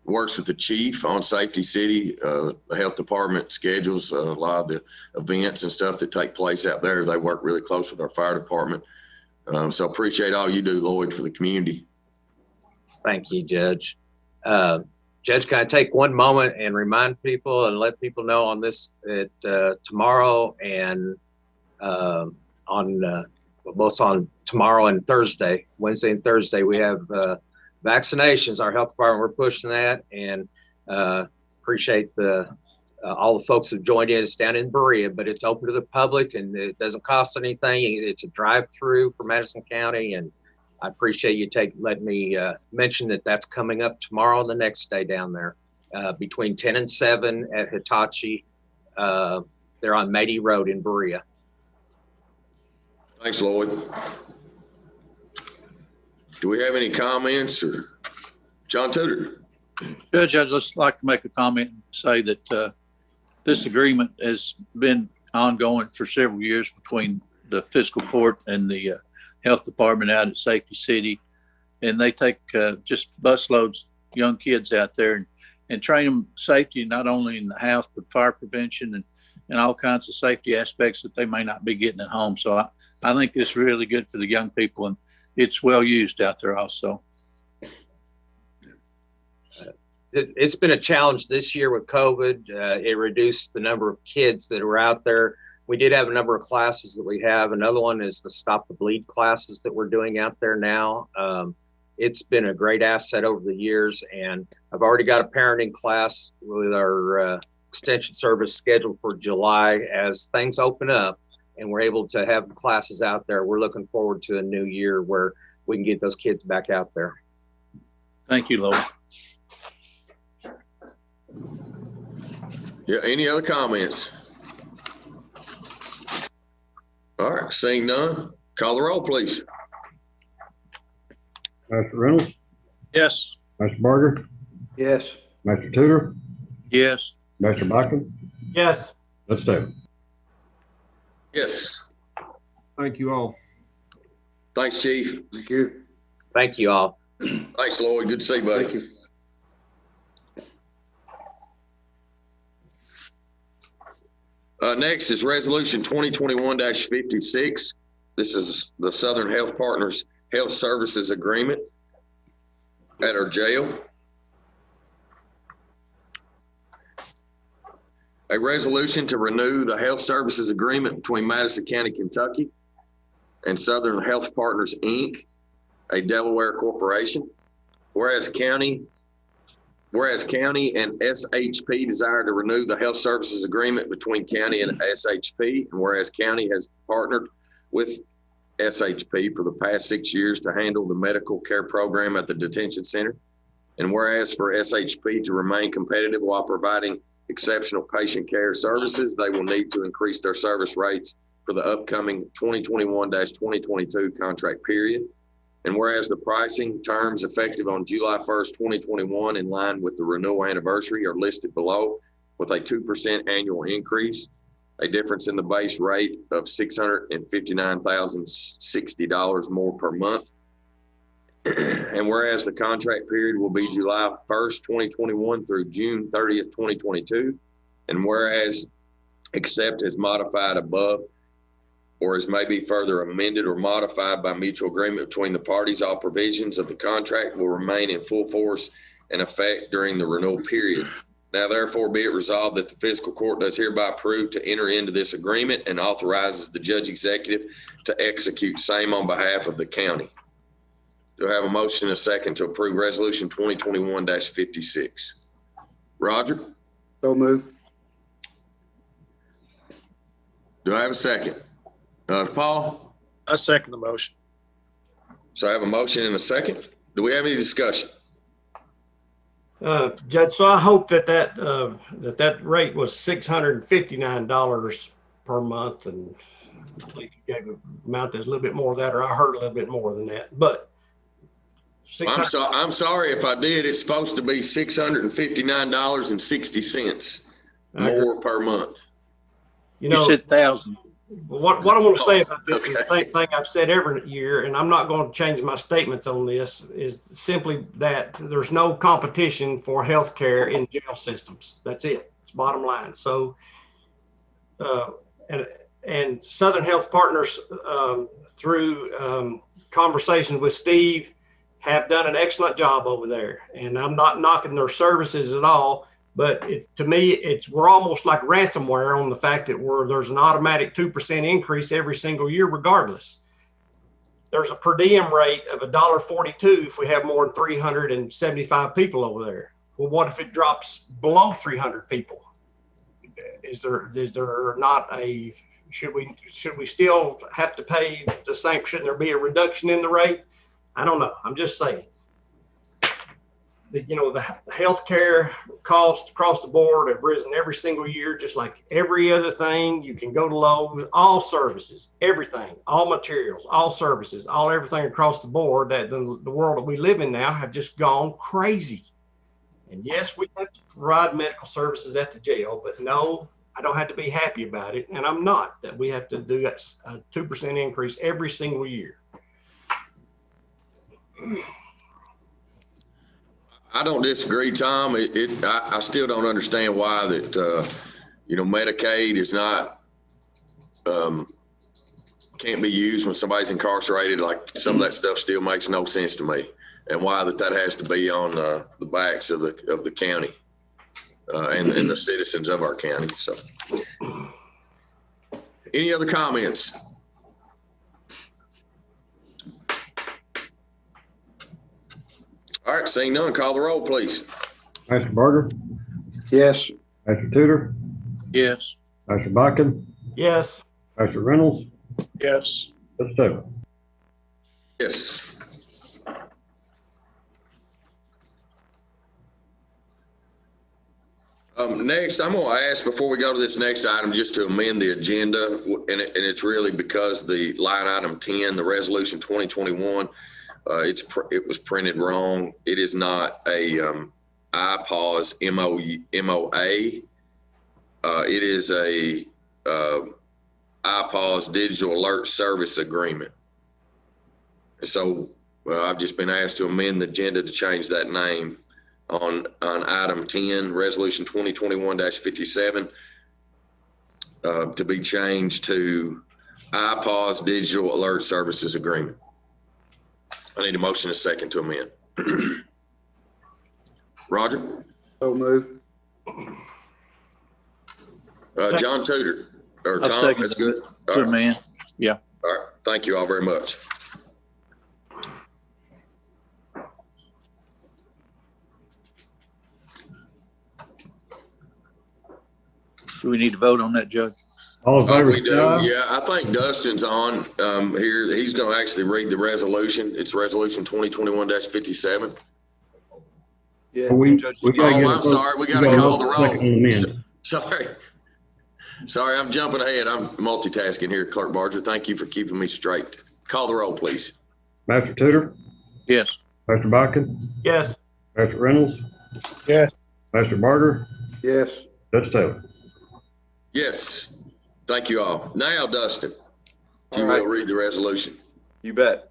works with the chief on Safety City. The health department schedules a lot of the events and stuff that take place out there. They work really close with our fire department. So appreciate all you do, Lloyd, for the community. Thank you, Judge. Judge, can I take one moment and remind people and let people know on this that tomorrow and both on tomorrow and Thursday, Wednesday and Thursday, we have vaccinations. Our health department, we're pushing that, and appreciate all the folks who've joined in. It's down in Berea, but it's open to the public and it doesn't cost anything. It's a drive-through for Madison County, and I appreciate you letting me mention that that's coming up tomorrow and the next day down there between 10 and 7 at Hitachi. They're on Mady Road in Berea. Thanks, Lloyd. Do we have any comments? Or John Tudor? Judge, I'd just like to make a comment and say that this agreement has been ongoing for several years between the fiscal court and the health department out at Safety City. And they take just busloads of young kids out there and train them safety, not only in the house, but fire prevention and all kinds of safety aspects that they may not be getting at home. So I think it's really good for the young people, and it's well used out there also. It's been a challenge this year with COVID. It reduced the number of kids that were out there. We did have a number of classes that we have. Another one is the Stop the Bleed classes that we're doing out there now. It's been a great asset over the years, and I've already got a parenting class with our extension service scheduled for July. As things open up and we're able to have classes out there, we're looking forward to a new year where we can get those kids back out there. Thank you, Lloyd. Yeah, any other comments? All right, seeing none, call the roll, please. Master Reynolds, Yes. Master Barger, Yes. Master Tudor, Yes. Master Bacon, Yes. Judge Taylor. Yes. Thank you all. Thanks, Chief. Thank you. Thank you all. Thanks, Lloyd. Good to see you, buddy. Thank you. Next is resolution 2021-56. This is the Southern Health Partners Health Services Agreement at our jail. A resolution to renew the health services agreement between Madison County, Kentucky and Southern Health Partners, Inc., a Delaware corporation. Whereas County and SHP desire to renew the health services agreement between County and SHP, and whereas County has partnered with SHP for the past 6 years to handle the medical care program at the detention center, and whereas for SHP to remain competitive while providing exceptional patient care services. They will need to increase their service rates for the upcoming 2021-2022 contract period. And whereas the pricing terms effective on July 1st, 2021, in line with the renewal anniversary, are listed below with a 2% annual increase, a difference in the base rate of $659,060 more per month. And whereas the contract period will be July 1st, 2021 through June 30th, 2022, and whereas except as modified above, or as may be further amended or modified by mutual agreement between the parties, all provisions of the contract will remain in full force and effect during the renewal period. Now, therefore, be it resolved that the fiscal court does hereby approve to enter into this agreement and authorizes the judge executive to execute same on behalf of the county. Do I have a motion and a second to approve resolution 2021-56? Roger? So moved. Do I have a second? Paul? I second the motion. So I have a motion and a second. Do we have any discussion? Judge, so I hope that rate was $659 per month, and I believe you gave an amount that's a little bit more of that, or I heard a little bit more than that. But I'm sorry if I did. It's supposed to be $659.60 more per month. You said 1,000. What I want to say about this is the same thing I've said every year, and I'm not going to change my statements on this, is simply that there's no competition for healthcare in jail systems. That's it. It's bottom line. So, and Southern Health Partners, through conversations with Steve, have done an excellent job over there. And I'm not knocking their services at all. But to me, we're almost like ransomware on the fact that there's an automatic 2% increase every single year, regardless. There's a per diem rate of $1.42 if we have more than 375 people over there. Well, what if it drops below 300 people? Is there not a, should we still have to pay the same? Shouldn't there be a reduction in the rate? I don't know. I'm just saying. The healthcare costs across the board have risen every single year, just like every other thing. You can go to Lowe's, all services, everything, all materials, all services, everything across the board. That the world that we live in now have just gone crazy. And yes, we have to provide medical services at the jail, but no, I don't have to be happy about it, and I'm not. That we have to do a 2% increase every single year. I don't disagree, Tom. I still don't understand why that, Medicaid is not, can't be used when somebody's incarcerated. Like, some of that stuff still makes no sense to me, and why that has to be on the backs of the county and the citizens of our county. So, any other comments? All right, seeing none, call the roll, please. Pastor Barger, Yes. Pastor Tudor, Yes. Pastor Bodkin, Yes. Pastor Reynolds, Yes. Pastor Stovall. Yes. Next, I'm going to ask, before we go to this next item, just to amend the agenda, and it's really because the line item 10, the resolution 2021, it was printed wrong. It is not a IPAWS MOA. It is a IPAWS Digital Alert Service Agreement. So I've just been asked to amend the agenda to change that name on item 10, resolution 2021-57, to be changed to IPAWS Digital Alert Services Agreement. I need a motion and a second to amend. Roger? So moved. John Tudor, or I'll Tom, second that's that. good. All Good right. man. Yeah. All right. Thank you all very much. Do we need to vote on that, Judge? All in Oh, favor? we do. Yeah, I think Dustin's on here. He's going to actually read the resolution. It's resolution 2021-57. Yeah, we gotta get a I'm vote. sorry. We got to gotta call vote the second on the roll. amend. Sorry, I'm jumping ahead. I'm multitasking here, Clerk Barger. Thank you for keeping me straight. Call the roll, please. Master Tudor, Yes. Master Bodkin, Yes. Master Reynolds, Yes. Master Barger, Yes. Judge Taylor. Yes. Thank you all. Now, Dustin, if you All right. will read the resolution. You bet.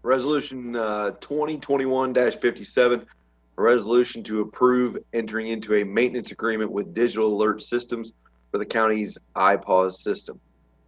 Resolution 2021-57, a resolution to approve entering into a maintenance agreement with Digital Alert Systems for the county's iPause system.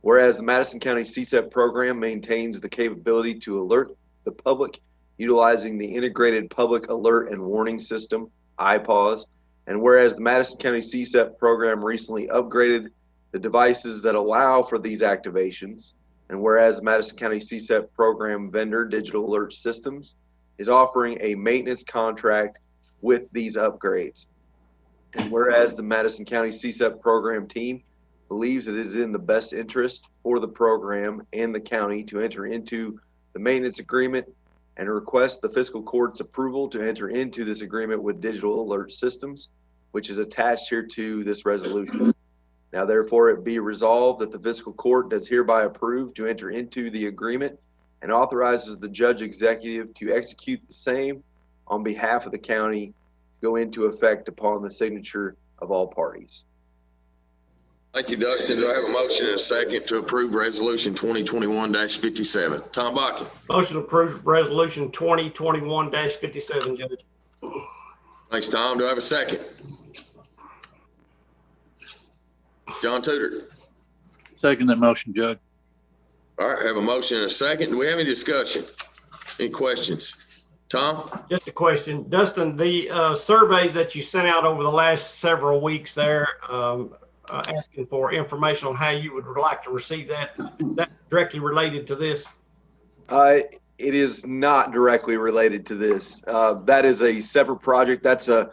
Whereas the Madison County CSEP program maintains the capability to alert the public utilizing the Integrated Public Alert and Warning System, iPause, and whereas the Madison County CSEP program recently upgraded the devices that allow for these activations, and whereas the Madison County CSEP program vendor, Digital Alert Systems, is offering a maintenance contract with these upgrades. And whereas the Madison County CSEP program team believes it is in the best interest for the program and the county to enter into the maintenance agreement and request the fiscal court's approval to enter into this agreement with Digital Alert Systems, which is attached here to this resolution. Now, therefore, it be resolved that the fiscal court does hereby approve to enter into the agreement and authorizes the judge executive to execute the same on behalf of the county, go into effect upon the signature of all parties. Thank you, Dustin. Do I have a motion and a second to approve resolution 2021-57? Tom Bodkin. Motion to approve resolution 2021-57, Judge. Thanks, Tom. Do I have a second? John Tudor. Second that motion, Judge. All right, I have a motion and a second. Do we have any discussion? Any questions? Tom? Just a question. Dustin, the surveys that you sent out over the last several weeks there, asking for information on how you would like to receive that directly related to this? It is not directly related to this. That is a separate project. That's a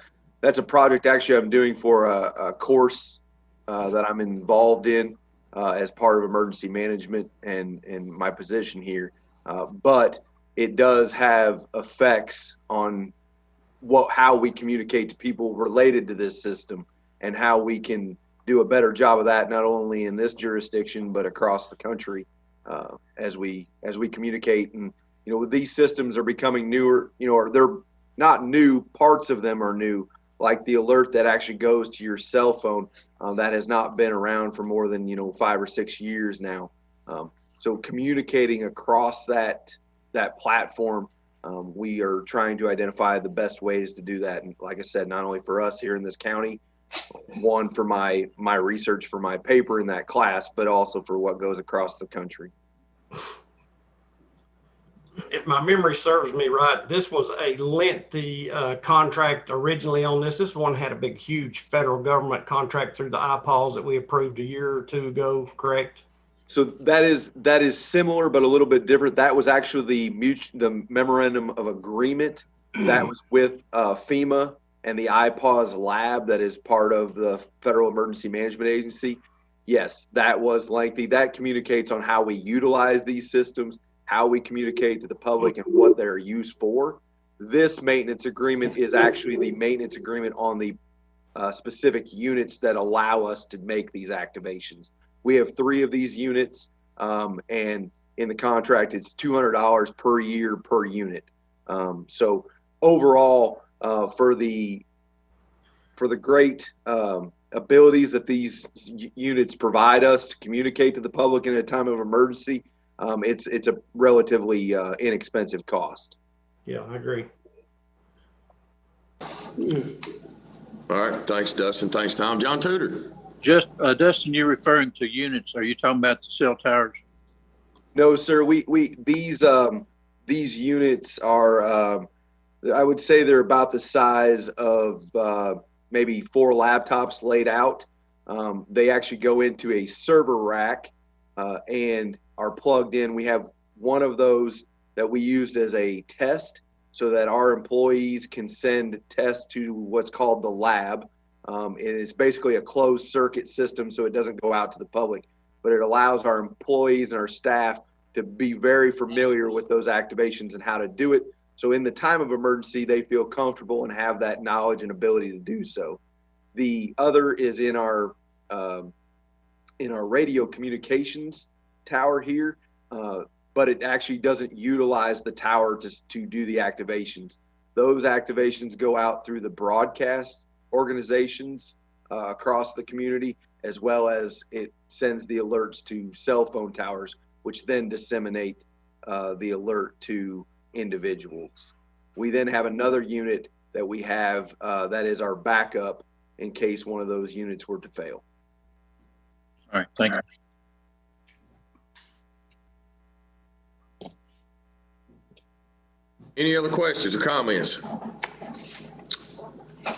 project actually I'm doing for a course that I'm involved in as part of emergency management and my position here. But it does have effects on how we communicate to people related to this system and how we can do a better job of that, not only in this jurisdiction, but across the country as we communicate. And, these systems are becoming newer, or they're not new, parts of them are new, like the alert that actually goes to your cell phone that has not been around for more than 5 or 6 years now. So communicating across that platform, we are trying to identify the best ways to do that. And like I said, not only for us here in this county, one for my research for my paper in that class, but also for what goes across the country. If my memory serves me right, this was a lengthy contract originally on this. This one had a big, huge federal government contract through the iPause that we approved a year or two ago, correct? So that is similar, but a little bit different. That was actually the memorandum of agreement that was with FEMA and the iPause lab that is part of the Federal Emergency Management Agency. Yes, that was lengthy. That communicates on how we utilize these systems, how we communicate to the public, and what they're used for. This maintenance agreement is actually the maintenance agreement on the specific units that allow us to make these activations. We have 3 of these units, and in the contract, it's $200 per year per unit. So overall, for the great abilities that these units provide us to communicate to the public in a time of emergency, it's a relatively inexpensive cost. Yeah, I agree. All right. Thanks, Dustin. Thanks, Tom. John Tudor. Just, Dustin, you're referring to units. Are you talking about the cell towers? No, sir. These units are, I would say they're about the size of maybe 4 laptops laid out. They actually go into a server rack and are plugged in. We have one of those that we used as a test so that our employees can send tests to what's called the lab. It is basically a closed circuit system, so it doesn't go out to the public, but it allows our employees and our staff to be very familiar with those activations and how to do it, So in the time of emergency, they feel comfortable and have that knowledge and ability to do so. The other is in our radio communications tower here, but it actually doesn't utilize the tower to do the activations. Those activations go out through the broadcast organizations across the community, as well as it sends the alerts to cell phone towers, which then disseminate the alert to individuals. We then have another unit that we have that is our backup in case one of those units were to fail. All right, thank you. Any other questions or comments?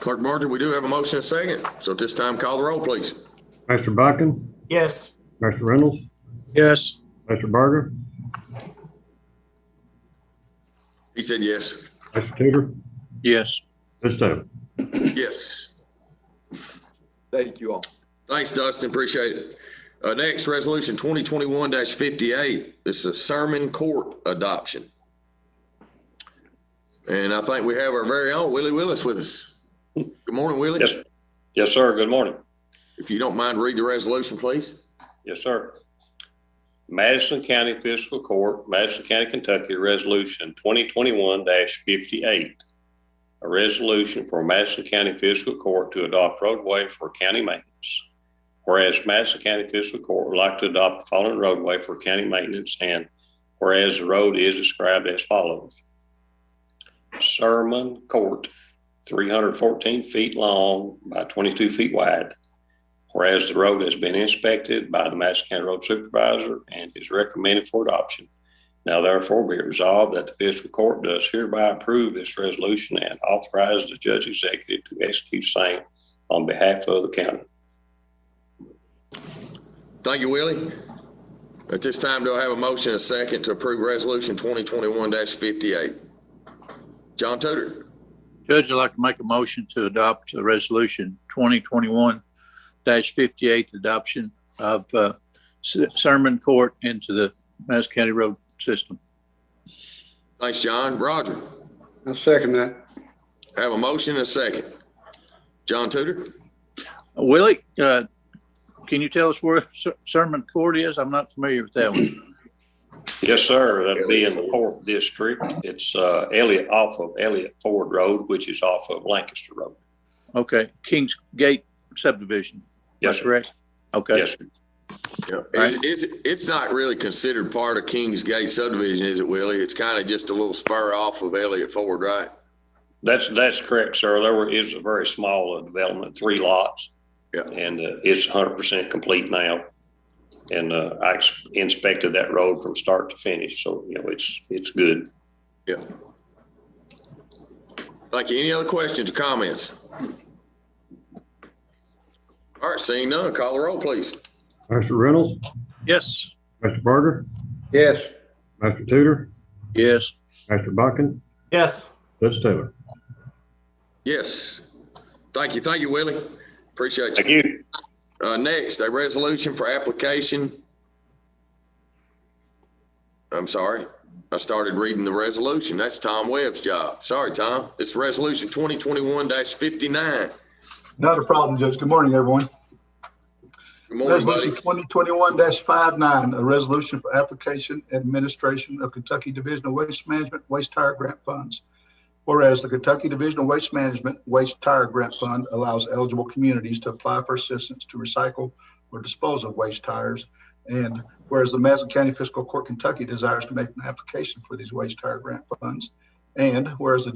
Clerk Martin, we do have a motion and a second. So at this time, call the roll, please. Mr. Buchan, Yes. Mr. Reynolds, Yes. Mr. Berger, He said yes. Mr. Tudor, Yes. Ms. Taylor. Yes. Thank you all. Thanks, Dustin. Appreciate it. Next, resolution 2021-58. This is a sermon court adoption. And I think we have our very own Willie Willis with us. Good morning, Willie. Yes. Yes, sir. Good morning. If you don't mind, read the resolution, please. Yes, sir. Madison County Fiscal Court, Madison County, Kentucky, Resolution 2021-58. A resolution for Madison County Fiscal Court to adopt roadway for county maintenance. Whereas Madison County Fiscal Court would like to adopt the following roadway for county maintenance, and whereas the road is described as follows. Sermon Court, 314 feet long by 22 feet wide. Whereas the road has been inspected by the Madison County Road Supervisor and is recommended for adoption. Now therefore be it resolved that the Fiscal Court does hereby approve this resolution and authorize the Judge Executive to execute same on behalf of the county. Thank you, Willie. At this time, do I have a motion and a second to approve resolution 2021-58? John Tudor. Judge, I'd like to make a motion to adopt a resolution 2021-58, adoption of sermon court into the Madison County road system. Thanks, John. Roger. I'll second that. I have a motion and a second. John Tudor. Willie, can you tell us where sermon court is? I'm not familiar with that one. Yes, sir. That'd be in the 4th District. It's off of Elliott Ford Road, which is off of Lancaster Road. Okay, Kings Gate subdivision. Yes, That's correct. Okay. Yes, sir. Yeah. It's not really considered part of Kings Gate subdivision, is it, Willie? It's kind of just a little spur off of Elliott Ford, right? That's correct, sir. Is a very small development, 3 lots. Yeah. And it's 100% complete now. And I inspected that road from start to finish. So, it's good. Yeah. Thank you. Any other questions or comments? All right, seeing none, call the roll, please. Mr. Reynolds, Yes. Mr. Berger, Yes. Mr. Tudor, Yes. Mr. Buchan, Yes. Ms. Taylor. Yes. Thank you. Thank you, Willie. Appreciate you. Thank you. Next, a resolution for application. I'm sorry. I started reading the resolution. That's Tom Webb's job. Sorry, Tom. It's resolution 2021-59. Not a problem, Judge. Good morning, everyone. Good morning, buddy. Resolution 2021-59, a resolution for application and administration of Kentucky Division of Waste Management Waste Tire Grant Funds. Whereas the Kentucky Division of Waste Management Waste Tire Grant Fund allows eligible communities to apply for assistance to recycle or dispose of waste tires. And whereas the Madison County Fiscal Court, Kentucky desires to make an application for these waste tire grant funds. And whereas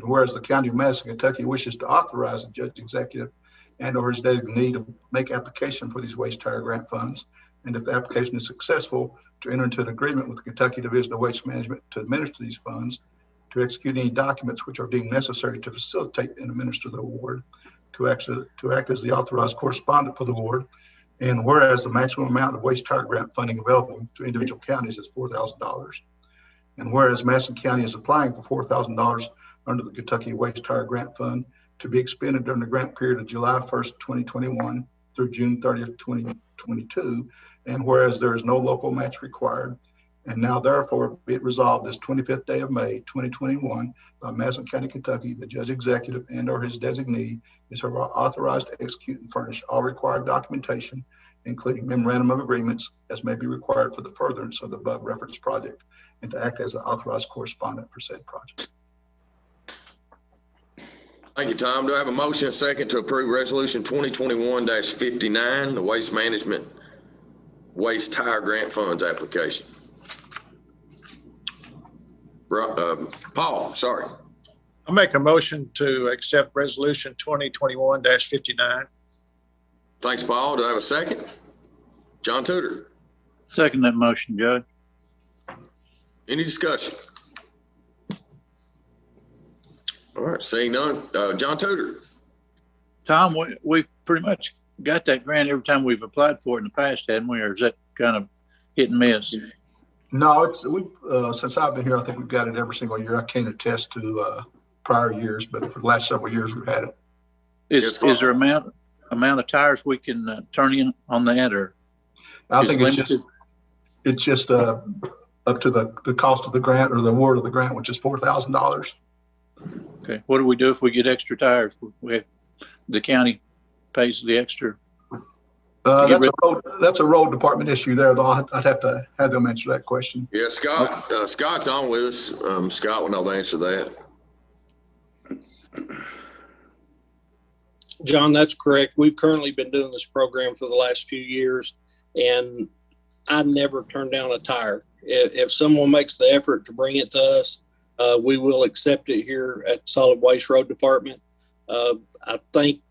whereas the County of Madison, Kentucky wishes to authorize the Judge Executive and or his designee to make application for these waste tire grant funds. And if the application is successful, to enter into an agreement with the Kentucky Division of Waste Management to administer these funds, to execute any documents which are deemed necessary to facilitate and administer the award, to act as the authorized correspondent for the award. And whereas the maximum amount of waste tire grant funding available to individual counties is $4,000. And whereas Madison County is applying for $4,000 under the Kentucky Waste Tire Grant Fund to be expended during the grant period of July 1st, 2021 through June 30th, 2022. And whereas there is no local match required, And now therefore be it resolved this 25th day of May, 2021, by Madison County, Kentucky, the judge executive and or his designee is authorized to execute and furnish all required documentation, including memorandum of agreements as may be required for the furtherance of the above referenced project, and to act as the authorized correspondent for said project. Thank you, Tom. Do I have a motion and second to approve resolution 2021-59, the waste management waste tire grant funds application? Paul, sorry. I'll make a motion to accept resolution 2021-59. Thanks, Paul. Do I have a second? John Tudor. Second that motion, Judge. Any discussion? All right, seeing none. John Tudor. Tom, we pretty much got that grant every time we've applied for it in the past, hadn't we? Or is that kind of hit and miss? No, since I've been here, I think we've got it every single year. I can't attest to prior years, but for the last several years, we've had it. Is there amount of tires we can turn in on that, or? I think it's just up to the cost of the grant or the award of the grant, which is $4,000. Okay. What do we do if we get extra tires? The county pays the extra. That's a road department issue there, though. I'd have to have them answer that question. Yeah, Scott. Scott's on with us. Scott will know the answer to that. John, that's correct. We've currently been doing this program for the last few years, and I never turn down a tire. If someone makes the effort to bring it to us, we will accept it here at Solid Waste Road Department. I think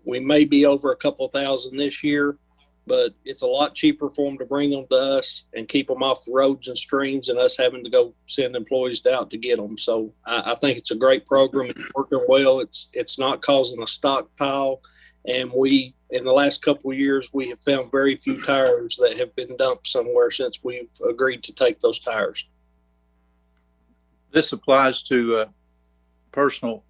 we may be over a couple thousand this year, but it's a lot cheaper for them to bring them to us and keep them off the roads and streams and us having to go send employees out to get them. So I think it's a great program. It's working well. It's not causing a stockpile. And in the last couple of years, we have found very few tires that have been dumped somewhere since we've agreed to take those tires. This applies to personal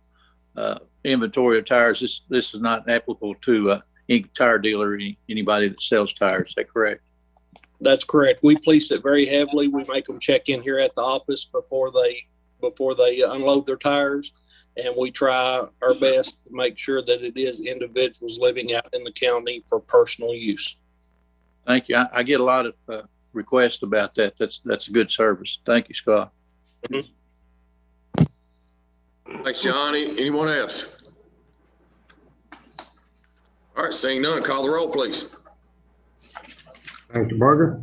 inventory of tires. This is not applicable to any tire dealer, anybody that sells tires. Is that correct? That's correct. We police it very heavily. We make them check in here at the office before they unload their tires, and we try our best to make sure that it is individuals living out in the county for personal use. Thank you. I get a lot of requests about that. That's a good service. Thank you, Scott. Mm-hmm. Thanks, John. Anyone else? All right, seeing none, call the roll, please. Mr. Barger,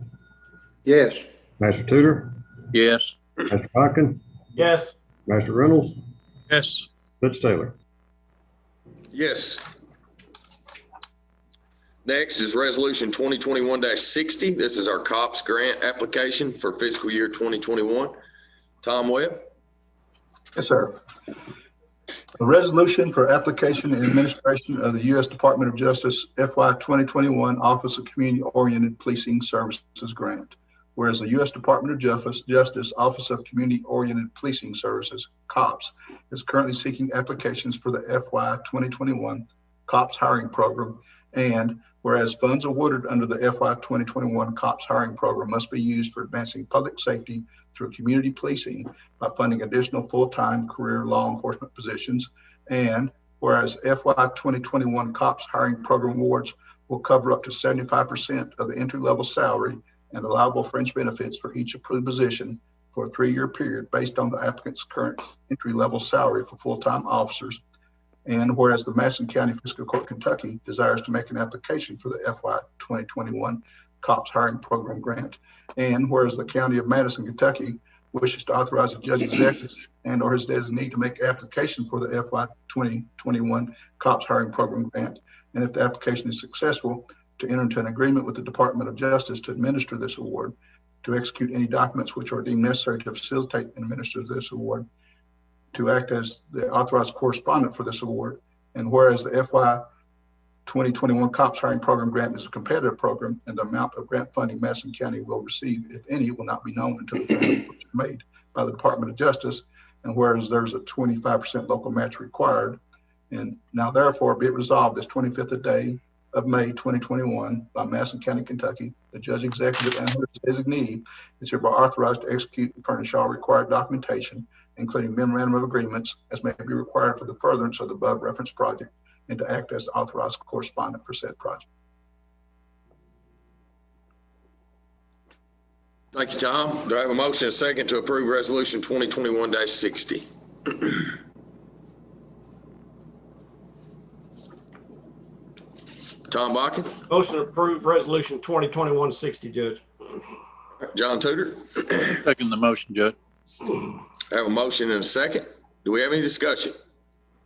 Yes. Master Tudor, Yes. Master Bodkin, Yes. Master Reynolds, Yes. Judge Taylor. Yes. Next is resolution 2021-60. This is our COPS grant application for fiscal year 2021. Tom Webb. Yes, sir. A resolution for application and administration of the U.S. Department of Justice FY 2021 Office of Community-Oriented Policing Services Grant. Whereas the U.S. Department of Justice Office of Community-Oriented Policing Services, COPS, is currently seeking applications for the FY 2021 COPS hiring program, and whereas funds awarded under the FY 2021 COPS hiring program must be used for advancing public safety through community policing by funding additional full-time career law enforcement positions, and whereas FY 2021 COPS hiring program awards will cover up to 75% of the entry-level salary and allowable fringe benefits for each approved position for a 3-year period based on the applicant's current entry-level salary for full-time officers. And whereas the Madison County Fiscal Court, Kentucky desires to make an application for the FY 2021 COPS hiring program grant, and whereas the County of Madison, Kentucky wishes to authorize the judge executive and or his designee to make application for the FY 2021 COPS hiring program grant, and if the application is successful, to enter into an agreement with the Department of Justice to administer this award, to execute any documents which are deemed necessary to facilitate and administer this award, to act as the authorized correspondent for this award, and whereas the FY 2021 COPS hiring program grant is a competitive program, and the amount of grant funding Madison County will receive, if any, will not be known until the grant is made by the Department of Justice, and whereas there's a 25% local match required, and now therefore be it resolved this 25th day of May 2021 by Madison County, Kentucky. The judge executive and her designee is hereby authorized to execute and furnish all required documentation, including memorandum of agreements, as may be required for the furtherance of the above referenced project, and to act as the authorized correspondent for said project. Thank you, Tom. Do I have a motion and a second to approve resolution 2021-60? Tom Bakken? Motion to approve resolution 2021-60, Judge. John Tudor? Second the motion, Judge. I have a motion and a second. Do we have any discussion?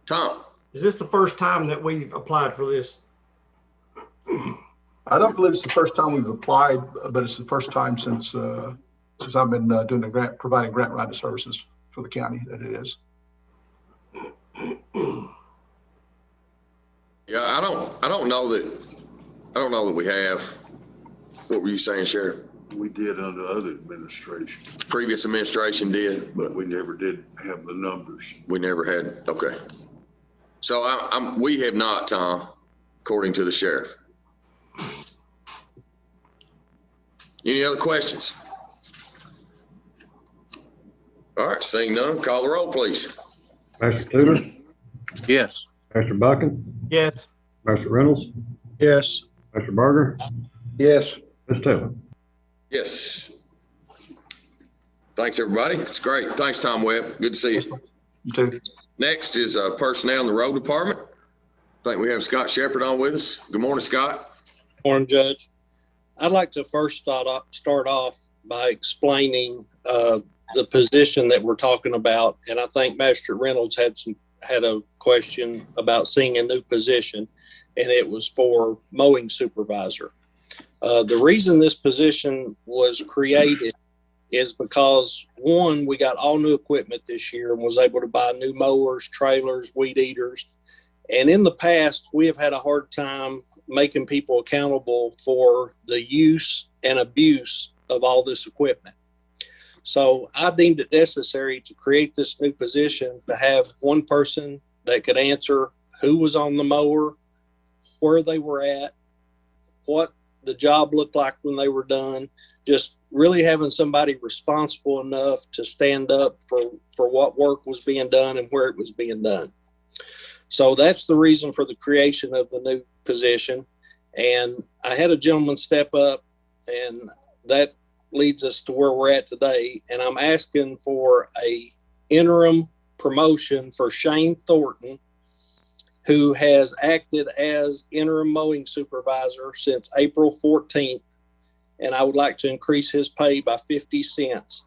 Tom? Is this the first time that we've applied for this? I don't believe it's the first time we've applied, but it's the first time since I've been doing the providing grant writing services for the county that it is. Yeah, I don't know that we have. What were you saying, Sheriff? We did under other administration, Previous administration did, but we never did have the numbers. we never had. Okay. So we have not, Tom, according to the sheriff. Any other questions? All right, seeing none, call the roll, please. Master Tudor, Yes. Master Bucking, Yes. Master Reynolds, Yes. Master Barger, Yes. Mr. Taylor. Yes. Thanks, everybody. It's great. Thanks, Tom Webb. Good to see you. You too. Next is personnel in the road department. I think we have Scott Shepherd on with us. Good morning, Scott. Morning, Judge. I'd like to first start off by explaining the position that we're talking about. And I think Magistrate Reynolds had a question about seeing a new position, and it was for mowing supervisor. The reason this position was created is because, one, we got all new equipment this year and was able to buy new mowers, trailers, weed eaters. And in the past, we have had a hard time making people accountable for the use and abuse of all this equipment. So I deemed it necessary to create this new position to have one person that could answer who was on the mower, where they were at, what the job looked like when they were done, just really having somebody responsible enough to stand up for what work was being done and where it was being done. So that's the reason for the creation of the new position. And I had a gentleman step up, and that leads us to where we're at today. And I'm asking for a interim promotion for Shane Thornton, who has acted as interim mowing supervisor since April 14th. And I would like to increase his pay by 50 cents,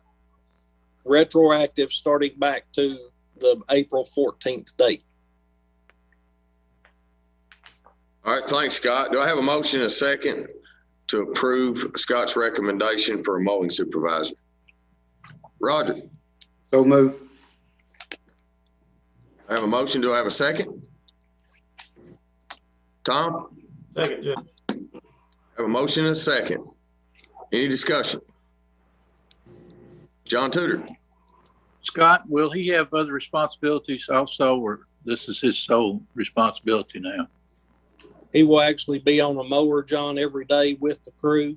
retroactive starting back to the April 14th date. All right, thanks, Scott. Do I have a motion and a second to approve Scott's recommendation for a mowing supervisor? Roger. So moved. I have a motion. Do I have a second? Tom? Second, Judge. I have a motion and a second. Any discussion? John Tudor? Scott, will he have other responsibilities also, or this is his sole responsibility now? He will actually be on a mower, John, every day with the crew.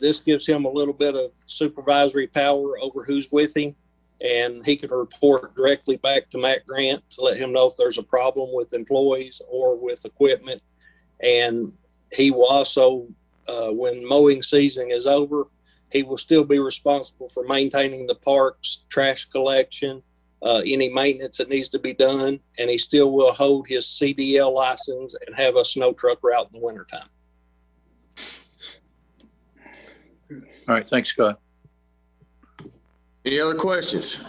This gives him a little bit of supervisory power over who's with him, and he can report directly back to Matt Grant to let him know if there's a problem with employees or with equipment. And he will also, when mowing season is over, he will still be responsible for maintaining the parks, trash collection, any maintenance that needs to be done, and he still will hold his CDL license and have a snow truck route in the wintertime. All right, thanks, Scott. Any other questions?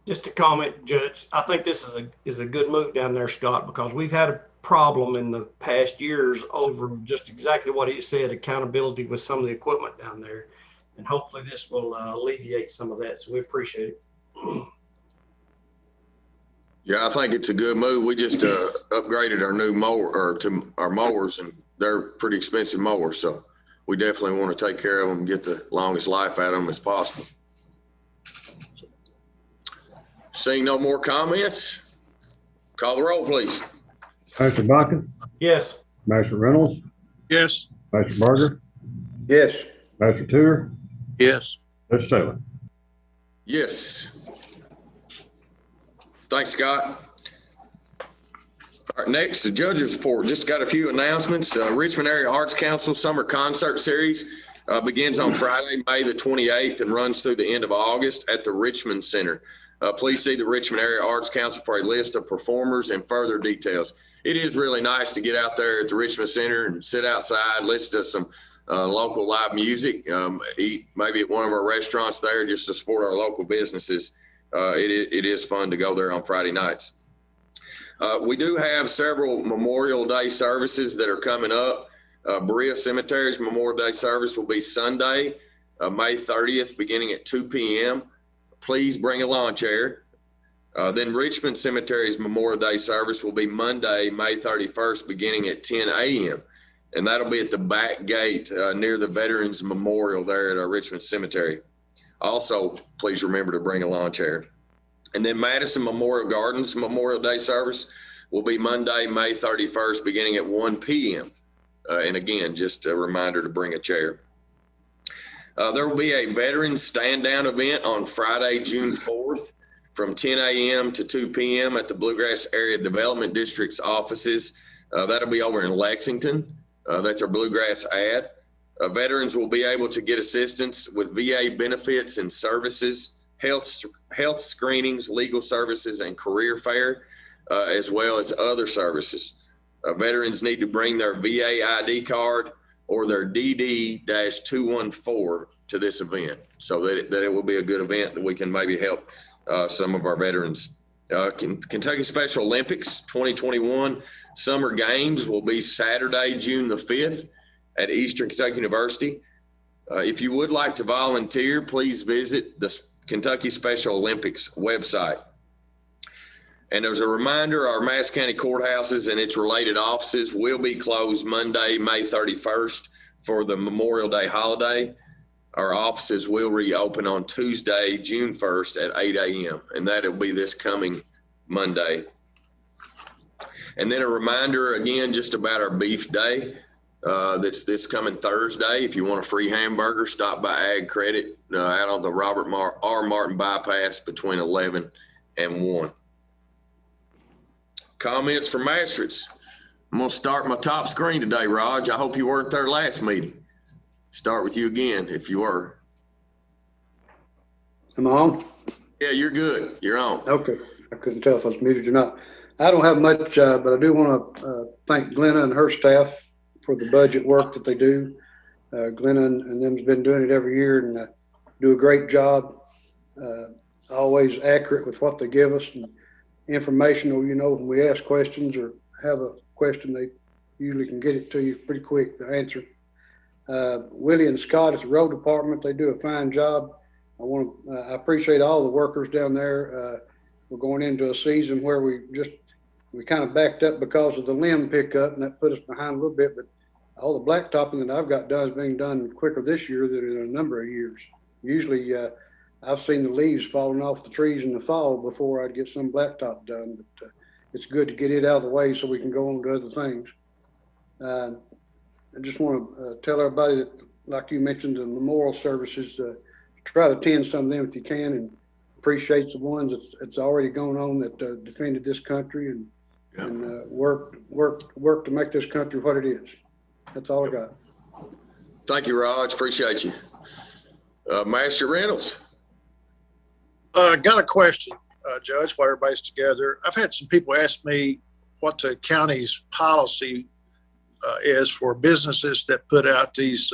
Just a comment, Judge. I think this is a good move down there, Scott, because we've had a problem in the past years over just exactly what he said, accountability with some of the equipment down there. And hopefully this will alleviate some of that. So we appreciate it. Yeah, I think it's a good move. We just upgraded our new mower to our mowers, and they're pretty expensive mowers. So we definitely want to take care of them and get the longest life out of them as possible. Seeing no more comments, call the roll, please. Pastor Bucking, Yes. Pastor Reynolds, Yes. Pastor Barger, Yes. Pastor Tudor, Yes. Judge Taylor. Yes. Thanks, Scott. All right, next, the judge's report. Just got a few announcements. Richmond Area Arts Council Summer Concert Series begins on Friday, May the 28th and runs through the end of August at the Richmond Center. Please see the Richmond Area Arts Council for a list of performers and further details. It is really nice to get out there at the Richmond Center and sit outside, listen to some local live music, eat maybe at one of our restaurants there just to support our local businesses. It is fun to go there on Friday nights. We do have several Memorial Day services that are coming up. Berea Cemetery's Memorial Day service will be Sunday, May 30th, beginning at 2 p.m. Please bring a lawn chair. Then Richmond Cemetery's Memorial Day service will be Monday, May 31st, beginning at 10 a.m. And that'll be at the back gate near the Veterans Memorial there at our Richmond Cemetery. Also, please remember to bring a lawn chair. And then Madison Memorial Gardens Memorial Day service will be Monday, May 31st, beginning at 1 p.m. And again, just a reminder to bring a chair. There will be a Veterans Stand Down event on Friday, June 4th from 10 a.m. to 2 p.m. at the Bluegrass Area Development District's offices. That'll be over in Lexington. That's our Bluegrass ad. Veterans will be able to get assistance with VA benefits and services, health screenings, legal services, and career fair, as well as other services. Veterans need to bring their VA ID card or their DD-214 to this event so that it will be a good event that we can maybe help some of our veterans. Kentucky Special Olympics 2021 Summer Games will be Saturday, June the 5th at Eastern Kentucky University. If you would like to volunteer, please visit the Kentucky Special Olympics website. And as a reminder, our Madison County courthouses and its related offices will be closed Monday, May 31st for the Memorial Day holiday. Our offices will reopen on Tuesday, June 1st at 8 a.m. And that'll be this coming Monday. And then a reminder again, just about our beef day. That's this coming Thursday. If you want a free hamburger, stop by Ag Credit out on the Robert R. Martin bypass between 11 and 1. Comments from magistrates. I'm going to start my top screen today, Raj. I hope you weren't there last meeting. Start with you again, if you were. Am I on? Yeah, you're good. You're on. Okay. I couldn't tell if I was muted or not. I don't have much, but I do want to thank Glenna and her staff for the budget work that they do. Glenna and them's been doing it every year and do a great job. Always accurate with what they give us and informational. When we ask questions or have a question, they usually can get it to you pretty quick, the answer. Willie and Scott at the road department, they do a fine job. I appreciate all the workers down there. We're going into a season where we kind of backed up because of the limb pickup, and that put us behind a little bit, but all the blacktopping that I've got done is being done quicker this year than in a number of years. Usually I've seen the leaves falling off the trees in the fall before I'd get some blacktop done, but it's good to get it out of the way so we can go on to other things. I just want to tell everybody that, like you mentioned, the memorial services, try to attend some of them if you can, and appreciate the ones that's already going on that defended this country and work to make this country what it is. That's all I got. Thank you, Raj. Appreciate you. Master Reynolds. Got a question, Judge, while everybody's together. I've had some people ask me what the county's policy is for businesses that put out these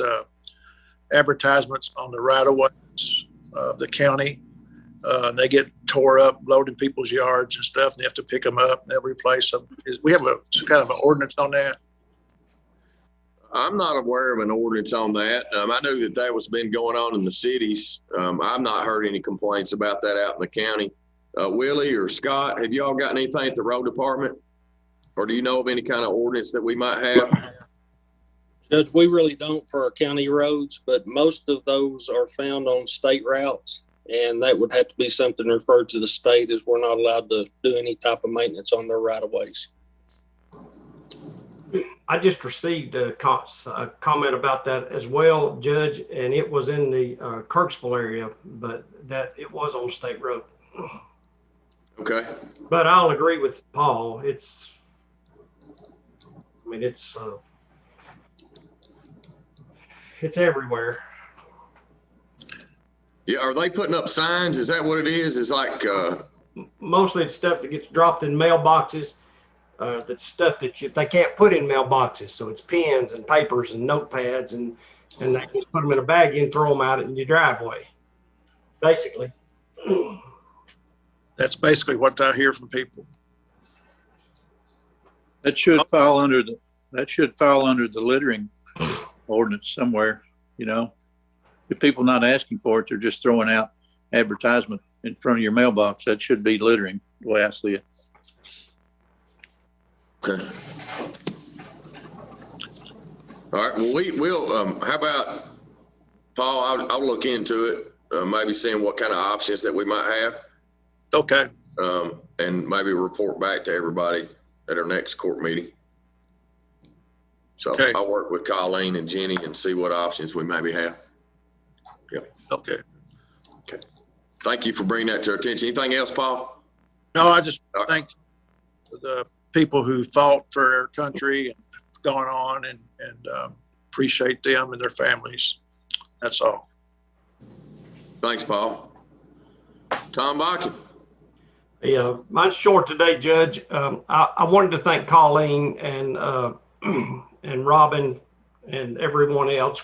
advertisements on the right-of-ways of the county. And they get tore up, loaded in people's yards and stuff, and they have to pick them up and they'll replace them. We have some kind of an ordinance on that? I'm not aware of an ordinance on that. I knew that was been going on in the cities. I've not heard any complaints about that out in the county. Willie or Scott, have y'all got anything at the road department? Or do you know of any kind of ordinance that we might have? Judge, we really don't for our county roads, but most of those are found on state routes. And that would have to be something referred to the state, as we're not allowed to do any type of maintenance on their right of ways. I just received a comment about that as well, Judge, and it was in the Kirksville area, but that it was on State Road. Okay. But I'll agree with Paul. It's everywhere. Yeah, are they putting up signs? Is that what it is? It's like Mostly it's stuff that gets dropped in mailboxes. That's stuff that they can't put in mailboxes. So it's pens and papers and notepads, and they just put them in a bag and throw them out in your driveway. Basically. That's basically what I hear from people. That should fall under the littering ordinance somewhere, you know. If people not asking for it, they're just throwing out advertisement in front of your mailbox. That should be littering, the way I see it. Okay. All right. Well, we'll how about Paul? I'll look into it. Maybe seeing what kind of options that we might have. Okay. And maybe report back to everybody at our next court meeting. So okay. I'll work with Colleen and Jenny and see what options we maybe have. Yep. Okay. Okay. Thank you for bringing that to our attention. Anything else, Paul? No, I just thank the people who fought for our country and gone on and appreciate them and their families. That's all. Thanks, Paul. Tom Bakken. Yeah, mine's short today, Judge. I wanted to thank Colleen and and Robin and everyone else,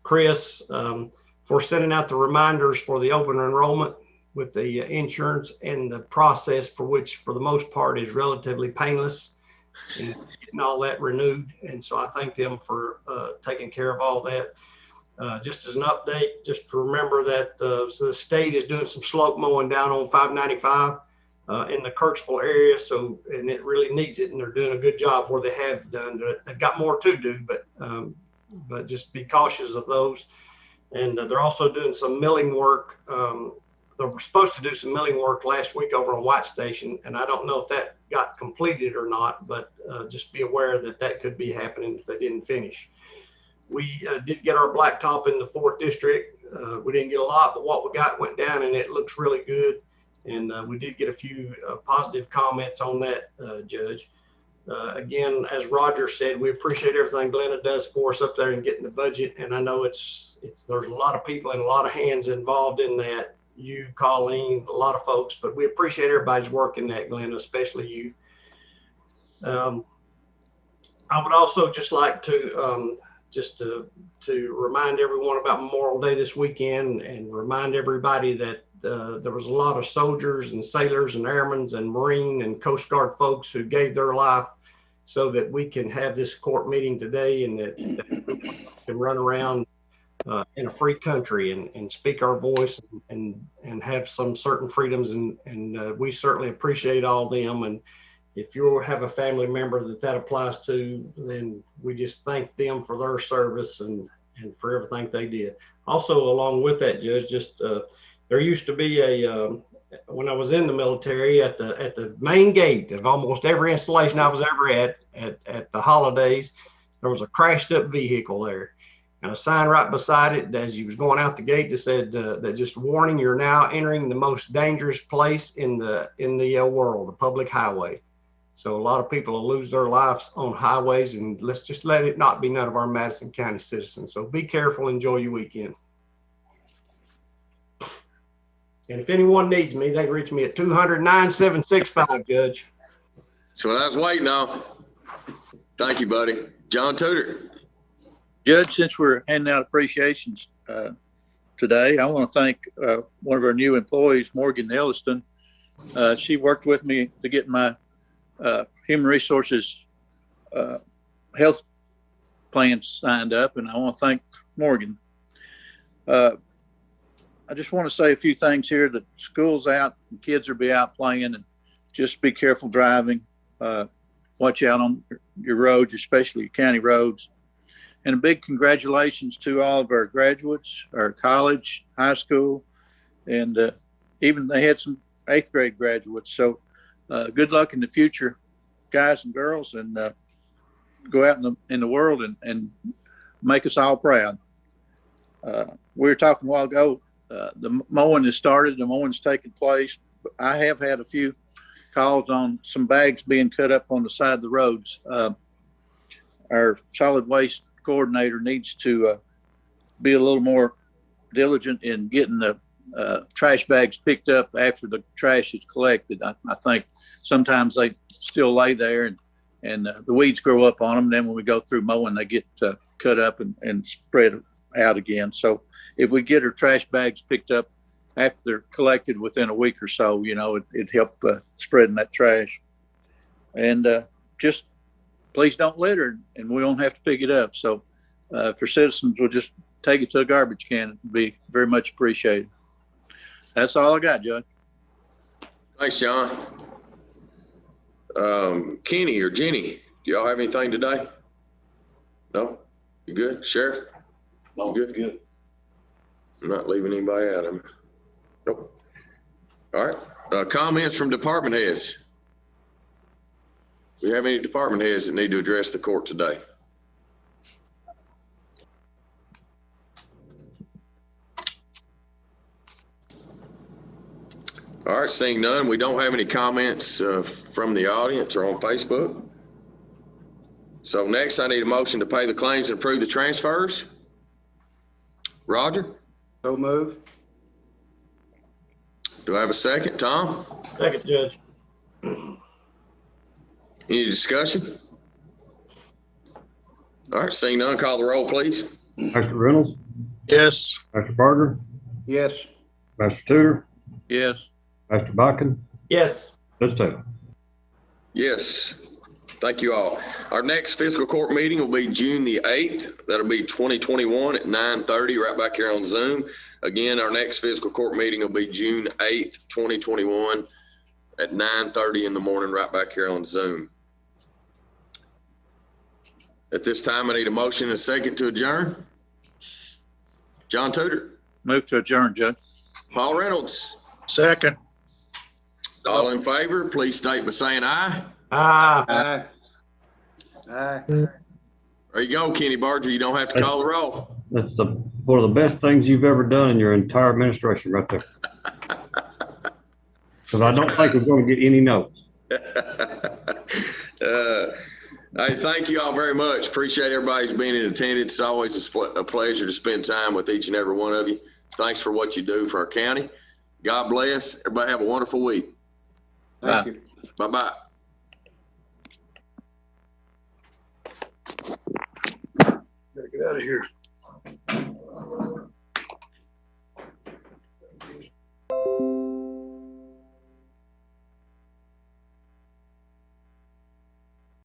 Chris, for sending out the reminders for the open enrollment with the insurance and the process for which, for the most part, is relatively painless and getting all that renewed. And so I thank them for taking care of all that. Just as an update, just to remember that so the state is doing some slope mowing down on 595 in the Kirksville area. So, and it really needs it, and they're doing a good job where they have done. They've got more to do, but just be cautious of those. And they're also doing some milling work. They were supposed to do some milling work last week over on White Station, and I don't know if that got completed or not, but just be aware that that could be happening if they didn't finish. We did get our blacktop in the 4th District. We didn't get a lot, but what we got went down, and it looks really good. And we did get a few positive comments on that, Judge. Again, as Roger said, we appreciate everything Glenna does for us up there in getting the budget. And I know there's a lot of people and a lot of hands involved in that. You, Colleen, a lot of folks, but we appreciate everybody's work in that, Glenna, especially you. I would also just like to to remind everyone about Memorial Day this weekend, and remind everybody that there was a lot of soldiers and sailors and airmen and Marine and Coast Guard folks who gave their life so that we can have this court meeting today, and that we can run around in a free country and speak our voice and have some certain freedoms. And we certainly appreciate all them. And if you have a family member that applies to, then we just thank them for their service and for everything they did. Also, along with that, Judge, just there used to be when I was in the military, at the main gate of almost every installation I was ever at the holidays, there was a crashed up vehicle there, and a sign right beside it as you was going out the gate that said that just warning, you're now entering the most dangerous place in the world, a public highway. So a lot of people will lose their lives on highways, and let's just let it not be none of our Madison County citizens. So be careful, enjoy your weekend. And if anyone needs me, they can reach me at 200-9765, Judge. So I was waiting on. Thank you, buddy. John Tudor. Judge, since we're handing out appreciations today, I want to thank one of our new employees, Morgan Elliston. She worked with me to get my human resources health plan signed up, and I want to thank Morgan. I just want to say a few things here. That school's out and kids will be out playing, and just be careful driving. Watch out on your roads, especially your county roads. And a big congratulations to all of our graduates, our college, high school, and even they had some 8th grade graduates. So good luck in the future, guys and girls. And go out in the world and make us all proud. We were talking a while ago, the mowing has started, the mowing's taking place. I have had a few calls on some bags being cut up on the side of the roads. Our solid waste coordinator needs to be a little more diligent in getting the trash bags picked up after the trash is collected. I think sometimes they still lay there and the weeds grow up on them. Then when we go through mowing, they get cut up and spread out again. So if we get our trash bags picked up after they're collected within a week or so, it'd help spreading that trash. And just please don't litter, and we won't have to pick it up. So if your citizens will just take it to a garbage can, it'd be very much appreciated. That's all I got, Judge. Thanks, John. Kenny or Jenny, do y'all have anything today? No? You good? Sheriff? No, you good? I'm not leaving anybody out of it. Nope. All right. Comments from department heads. Do we have any department heads that need to address the court today? All right, seeing none, we don't have any comments from the audience or on Facebook. So next, I need a motion to pay the claims and approve the transfers. Roger? So move. Do I have a second? Tom? Second, Judge. Any discussion? All right, seeing none, call the roll, please. Dr. Reynolds, Yes. Dr. Barger, Yes. Master Tudor, Yes. Master Bakken, Yes. Judge Taylor. Yes. Thank you all. Our next fiscal court meeting will be June the 8th. That'll be 2021 at 9:30 right back here on Zoom. Again, our next fiscal court meeting will be June 8th, 2021 at 9:30 in the morning right back here on Zoom. At this time, I need a motion and a second to adjourn. John Tudor. Move to adjourn, Judge. Paul Reynolds. Second. All in favor, please state by saying aye. Aye. Aye. There you go, Kenny Barger. You don't have to call the roll. That's one of the best things you've ever done in your entire administration right there. Because I don't think we're going to get any notes. Hey, thank you all very much. Appreciate everybody's being in attendance. It's always a pleasure to spend time with each and every one of you. Thanks for what you do for our county. God bless. Everybody have a wonderful week. Thank you. Bye-bye. Better get out of here.